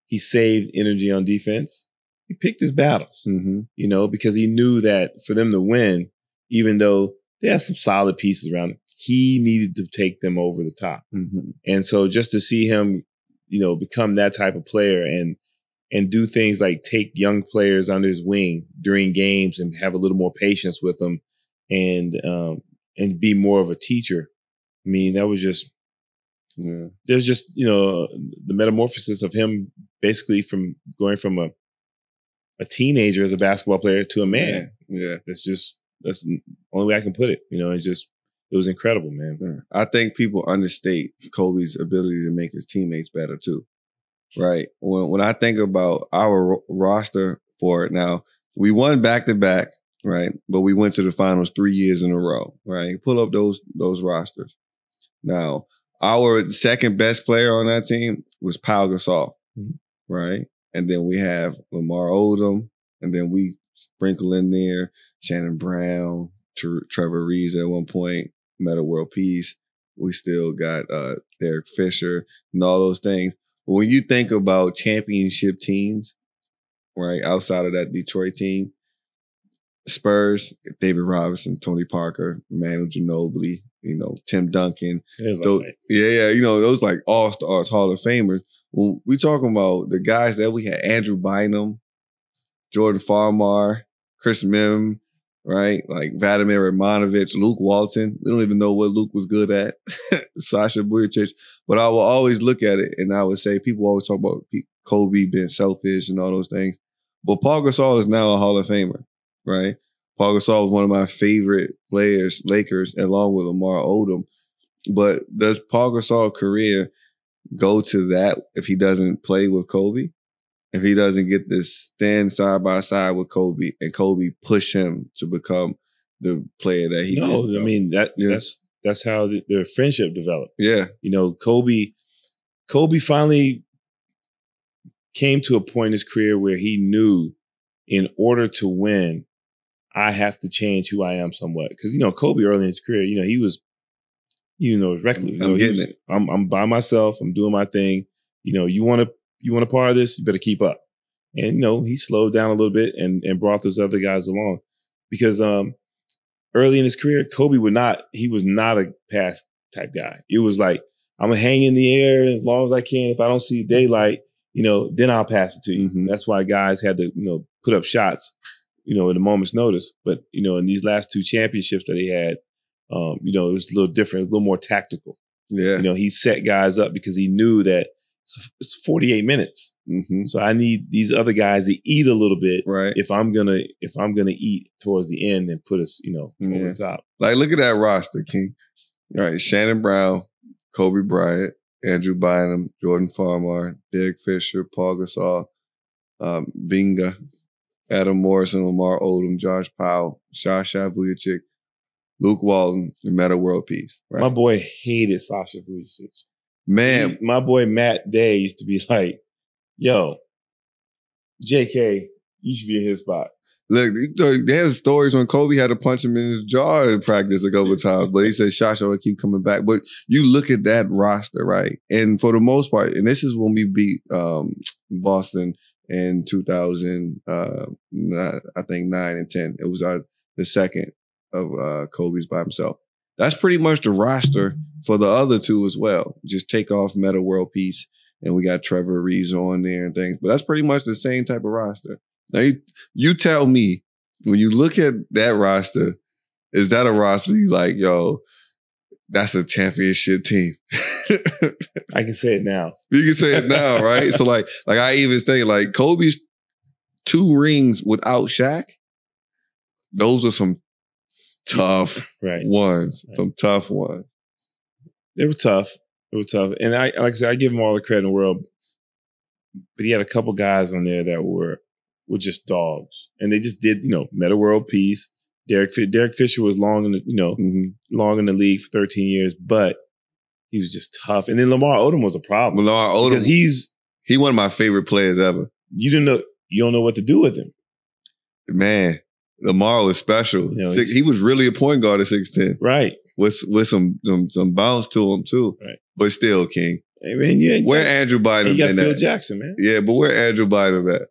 He saved energy on defense. He picked his battles, because he knew that for them to win, even though they had some solid pieces around him, he needed to take them over the top. Mm-hmm. And so just to see him, become that type of player and do things like take young players under his wing during games and have a little more patience with them and be more of a teacher. I mean, that was just Yeah. There's just, the metamorphosis of him basically from going from a teenager as a basketball player to a man. Yeah. That's the only way I can put it. It was incredible, man. Yeah. I think people understate Kobe's ability to make his teammates better too. Right. When I think about our roster for it now, we won back-to-back, right? But we went to the finals 3 years in a row, right? Pull up those rosters. Now, our second best player on that team was Pau Gasol, right? And then we have Lamar Odom, and then we sprinkle in there Shannon Brown, Trevor Reeves at one point, Metta World Peace. We still got Derek Fisher and all those things. But when you think about championship teams, right, outside of that Detroit team, Spurs, David Robinson, Tony Parker, Manu Ginobili, Tim Duncan. Those like all-stars, Hall of Famers. When we talking about the guys that we had, Andrew Bynum, Jordan Farmar, Chris Mim, right? Like Vladimir Ivanovic, Luke Walton. We don't even know what Luke was good at. Sasha Vujacic. But I will always look at it and I would say, people always talk about Kobe being selfish and all those things. But Paul Gasol is now a Hall of Famer, right? Paul Gasol was one of my favorite players, Lakers, along with Lamar Odom. But does Paul Gasol's career go to that if he doesn't play with Kobe? If he doesn't get to stand side by side with Kobe and Kobe push him to become the player that he did? I mean, that's how their friendship developed. Yeah. Kobe finally came to a point in his career where he knew in order to win, I have to change who I am somewhat. Because, Kobe early in his career, he was, reckless. I'm getting it. I'm by myself. I'm doing my thing. You want a part of this, you better keep up. And, he slowed down a little bit and brought those other guys along. Because early in his career, Kobe was not a pass type guy. It was like, I'm going to hang in the air as long as I can. If I don't see daylight, then I'll pass it to you. Mm-hmm. That's why guys had to, put up shots, at a moment's notice. But, in these last two championships that he had, it was a little different. It was a little more tactical. Yeah. He set guys up because he knew that it's 48 minutes. Mm-hmm. So I need these other guys to eat a little bit, right? If I'm gonna eat towards the end and put us, over the top. Like, look at that roster, King. All right, Shannon Brown, Kobe Bryant, Andrew Bynum, Jordan Farmar, Derek Fisher, Paul Gasol, Binga, Adam Morrison, Lamar Odom, Josh Powell, Sasha Vujacic, Luke Walton, and Metta World Peace. Right? My boy hated Sasha Vujacic. Man. My boy Matt Day used to be like, yo, JK, you should be in his spot. Look, they have stories when Kobe had to punch him in his jaw in practice a couple of times, but he said, Shasha will keep coming back. But you look at that roster, right? And for the most part, and this is when we beat Boston in 2000, I think 9 and 10. It was the second of Kobe's by himself. That's pretty much the roster for the other two as well. Just take off Metta World Peace, and we got Trevor Reeves on there and things. But that's pretty much the same type of roster. Now, you tell me, when you look at that roster, is that a roster you like, yo, that's a championship team? I can say it now. You can say it now, right? So like I even think like Kobe's 2 rings without Shaq, those are some tough ones. Right. Some tough ones. They were tough. And like I said, I give him all the credit in the world. But he had a couple guys on there that were just dogs. And they just did, Metta World Peace. Derek Fisher was long in the league for 13 years, but he was just tough. And then Lamar Odom was a problem. Lamar Odom, because he one of my favorite players ever. You don't know what to do with him. Man, Lamar was special. He was really a point guard at 6'10". Right. With some bounce to him too. Right. But still, King. Hey, man, where Andrew Bynum? You got Phil Jackson, man. Yeah, but where Andrew Bynum at?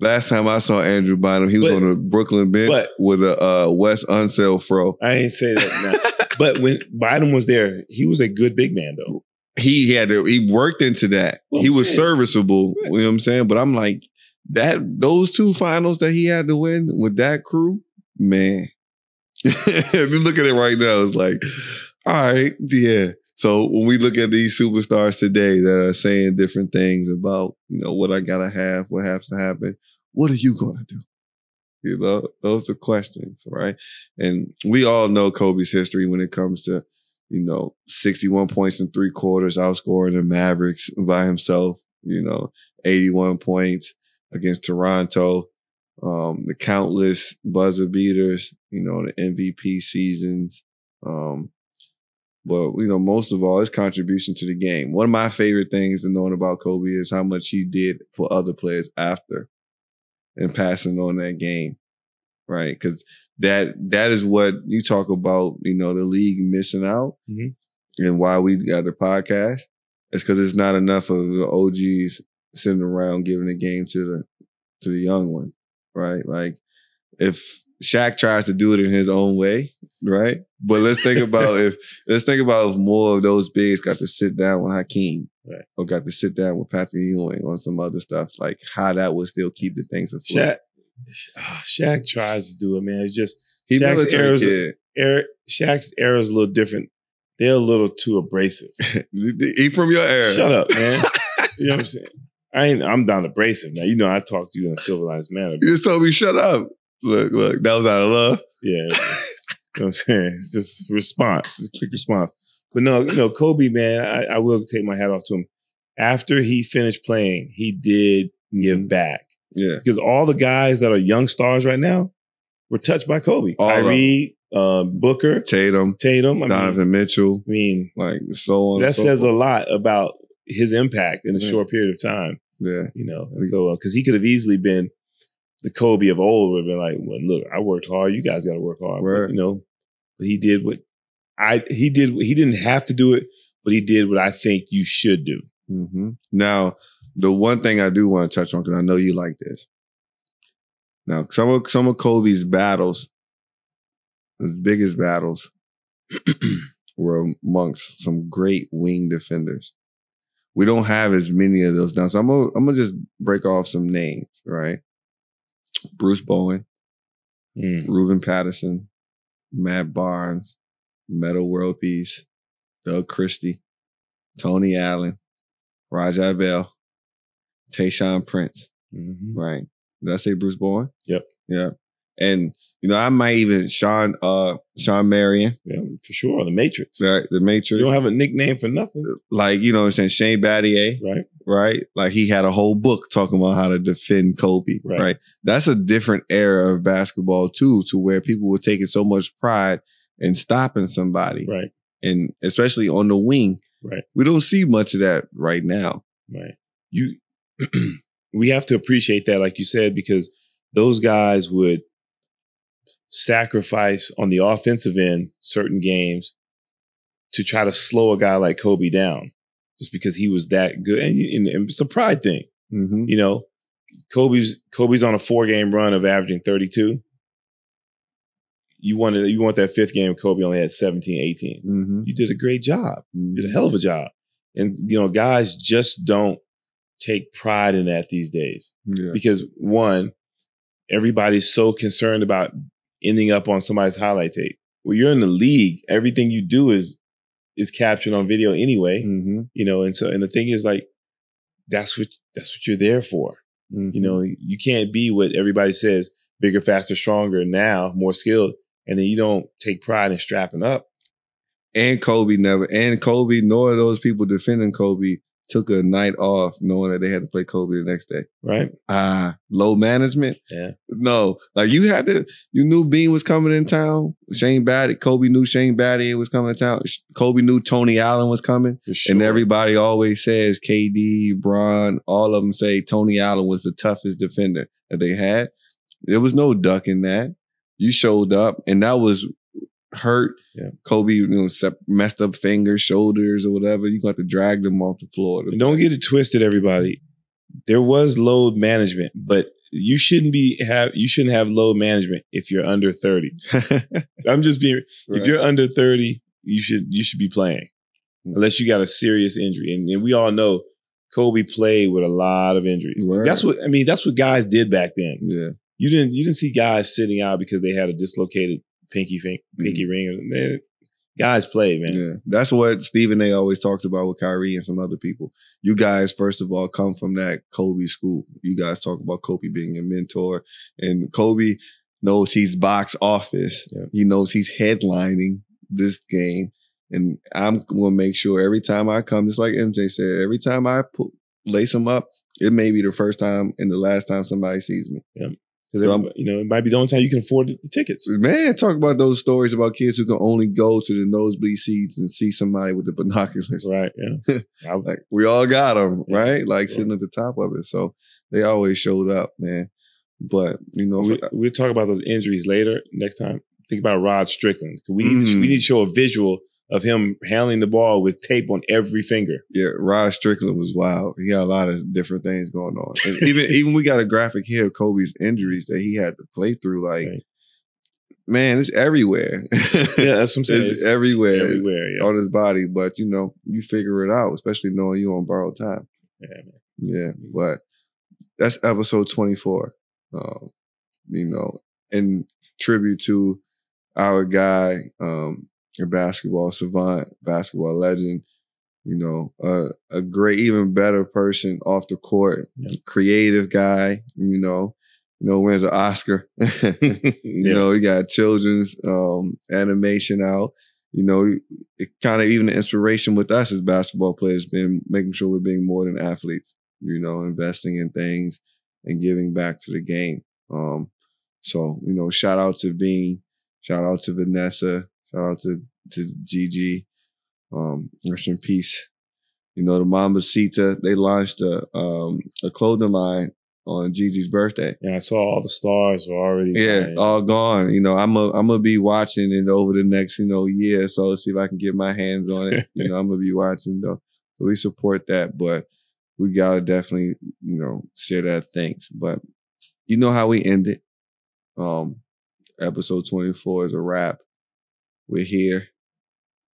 Last time I saw Andrew Bynum, he was on the Brooklyn bench with a Wes Unseld fro. I ain't say that now. But when Bynum was there, he was a good big man, though. He worked into that. He was serviceable, you know what I'm saying? But I'm like, those 2 finals that he had to win with that crew, man. If you look at it right now, it's like, all right, yeah. So when we look at these superstars today that are saying different things about, what I gotta have, what has to happen, what are you gonna do? Those are questions, right? And we all know Kobe's history when it comes to, 61 points in 3 quarters, outscoring the Mavericks by himself, 81 points against Toronto, the countless buzzer beaters, the MVP seasons. But, most of all, his contribution to the game. One of my favorite things to knowing about Kobe is how much he did for other players after and passing on that game, right? Because that is what you talk about, the league missing out and why we got the podcast. It's because there's not enough of the OGs sitting around giving the game to the young one, right? Like, if Shaq tries to do it in his own way, right? But let's think about if more of those bigs got to sit down with Hakeem, right, or got to sit down with Patrick Ewing on some other stuff, like how that would still keep the things afloat. Shaq tries to do it, man. It's just Shaq's era is a little different. They're a little too abrasive. He from your era. Shut up, man. You know what I'm saying? I'm down abrasive now. I talk to you in a civilized manner. You just told me shut up. Look, that was out of love. Yeah. You know what I'm saying? It's just response. It's a quick response. But no, Kobe, man, I will take my hat off to him. After he finished playing, he did give back. Yeah. Because all the guys that are young stars right now were touched by Kobe. Kyrie, Booker, Tatum, Donovan Mitchell. Like, so on. That says a lot about his impact in a short period of time. Yeah. And so, because he could have easily been the Kobe of old, would have been like, well, look, I worked hard. You guys got to work hard. Right. But he did he didn't have to do it, but he did what I think you should do. Mm-hmm. Now, the one thing I do want to touch on, because I know you like this. Now, some of Kobe's battles, his biggest battles, were amongst some great wing defenders. We don't have as many of those now. So I'm gonna just break off some names, right? Bruce Bowen, Reuben Patterson, Matt Barnes, Metta World Peace, Doug Christie, Tony Allen, Rajai Bell, Tayshaun Prince, right? Did I say Bruce Bowen? Yep. Yeah. And, I might even Sean Marion. Yeah, for sure. The Matrix. Right, the Matrix. You don't have a nickname for nothing. Like, what I'm saying, Shane Battier. Right. Right? Like, he had a whole book talking about how to defend Kobe. Right? That's a different era of basketball, too, to where people were taking so much pride in stopping somebody. Right. And especially on the wing. Right. We don't see much of that right now. Right. We have to appreciate that, like you said, because those guys would sacrifice on the offensive end certain games to try to slow a guy like Kobe down just because he was that good. And it's a pride thing. Mm-hmm. Kobe's on a 4-game run of averaging 32. You want that 5th game, Kobe only had 17, 18. Mm-hmm. You did a great job. Mm-hmm. You did a hell of a job. And, guys just don't take pride in that these days. Yeah. Because, one, everybody's so concerned about ending up on somebody's highlight tape. Well, you're in the league. Everything you do is captured on video anyway. Mm-hmm. And the thing is, like, that's what you're there for. Mm-hmm. You can't be what everybody says, bigger, faster, stronger, now, more skilled, and then you don't take pride in strapping up. And Kobe nor those people defending Kobe took a night off knowing that they had to play Kobe the next day. Right. Low management. Yeah. No. Like, you knew Bean was coming in town. Kobe knew Shane Battier was coming to town. Kobe knew Tony Allen was coming. For sure. And everybody always says KD, Bron, all of them say Tony Allen was the toughest defender that they had. There was no ducking that. You showed up, and that was hurt. Yeah. Kobe, messed up fingers, shoulders, or whatever. You got to drag them off the floor. And don't get it twisted, everybody. There was load management, but you shouldn't have load management if you're under 30. I'm just being. Right. If you're under 30, you should be playing, unless you got a serious injury. And we all know Kobe played with a lot of injuries. Right. That's what guys did back then. Yeah. You didn't see guys sitting out because they had a dislocated pinky ring. Guys play, man. Yeah, that's what Stephen A. always talks about with Kyrie and some other people. You guys, first of all, come from that Kobe school. You guys talk about Kobe being your mentor, and Kobe knows he's box office. Yeah. He knows he's headlining this game, and I'm gonna make sure every time I come, just like MJ said, every time I lace him up, it may be the first time and the last time somebody sees me. Yeah. Because it might be the only time you can afford the tickets. Man, talk about those stories about kids who can only go to the nosebleed seats and see somebody with the binoculars. Right, yeah. Like, we all got them, Yeah, right? Like, sure. sitting at the top of it. So they always showed up, man. But, We'll talk about those injuries later next time. Think about Rod Strickland. We need to show a visual of him handling the ball with tape on every finger. Yeah, Rod Strickland was wild. He got a lot of different things going on. And even we got a graphic here of Kobe's injuries that he had to play through. Like, right. Man, it's everywhere. Yeah, that's what I'm saying. It's everywhere yeah. on his body. But, you figure it out, especially knowing you on borrowed time. Yeah, man. Yeah, but that's episode 24. In tribute to our guy, a basketball savant, basketball legend, a great, even better person off the court, creative guy, wins an Oscar. We got children's animation out. It kind of even the inspiration with us as basketball players been making sure we're being more than athletes, investing in things and giving back to the game. So, shout out to Bean, shout out to Vanessa, shout out to Gigi. Rest in peace. The Mambasita, they launched a clothing line on Gigi's birthday. And I saw all the stars were already all gone. I'm gonna be watching it over the next, year or so, see if I can get my hands on it. I'm gonna be watching though. So we support that, but we gotta definitely, share that thanks. But you know how we end it. Episode 24 is a wrap. We're here.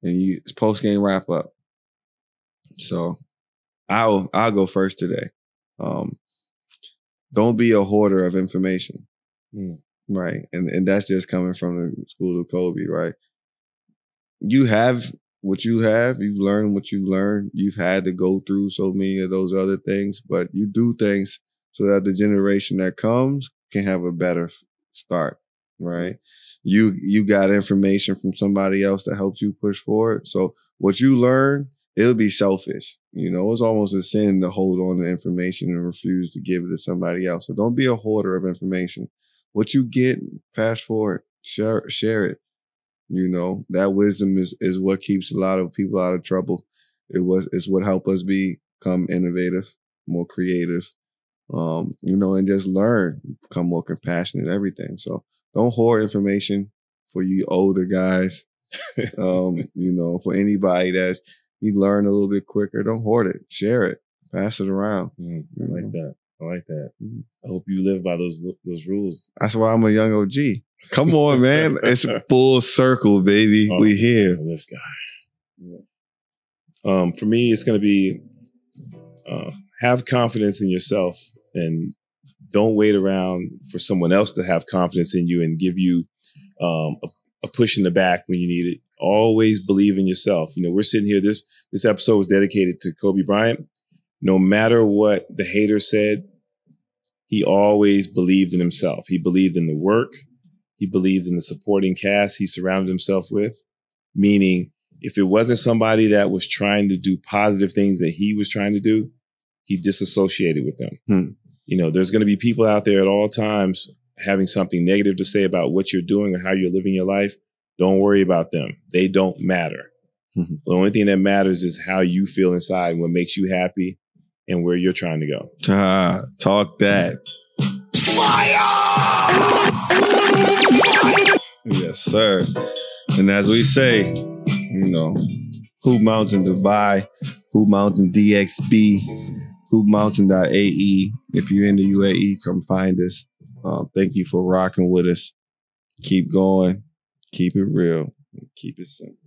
And it's post-game wrap-up. So I'll go first today. Don't be a hoarder of information. Right? And that's just coming from the school of Kobe, right? You have what you have. You've learned what you learned. You've had to go through so many of those other things, but you do things so that the generation that comes can have a better start, right? You got information from somebody else that helps you push forward. So what you learn, it'll be selfish. It's almost a sin to hold on to information and refuse to give it to somebody else. So don't be a hoarder of information. What you get, pass forward, share it. That wisdom is what keeps a lot of people out of trouble. It's what help us become innovative, more creative, and just learn, become more compassionate, everything. So don't hoard information for you older guys. For anybody that's you learn a little bit quicker, don't hoard it. Share it. Pass it around. I like that. I hope you live by those rules. That's why I'm a young OG. Come on, man. It's a full circle, baby. We here. This guy. Yeah. For me, it's going to be have confidence in yourself and don't wait around for someone else to have confidence in you and give you a push in the back when you need it. Always believe in yourself. We're sitting here. This episode was dedicated to Kobe Bryant. No matter what the haters said, he always believed in himself. He believed in the work. He believed in the supporting cast he surrounded himself with. Meaning, if it wasn't somebody that was trying to do positive things that he was trying to do, he disassociated with them. There's going to be people out there at all times having something negative to say about what you're doing or how you're living your life. Don't worry about them. They don't matter. The only thing that matters is how you feel inside, what makes you happy, and where you're trying to go. Talk that. Fire! Yes, sir. And as we say, Hoopmountain.ae, Hoopmountain.DXB, Hoopmountain.ae. If you're in the UAE, come find us. Thank you for rocking with us. Keep going. Keep it real. Keep it simple.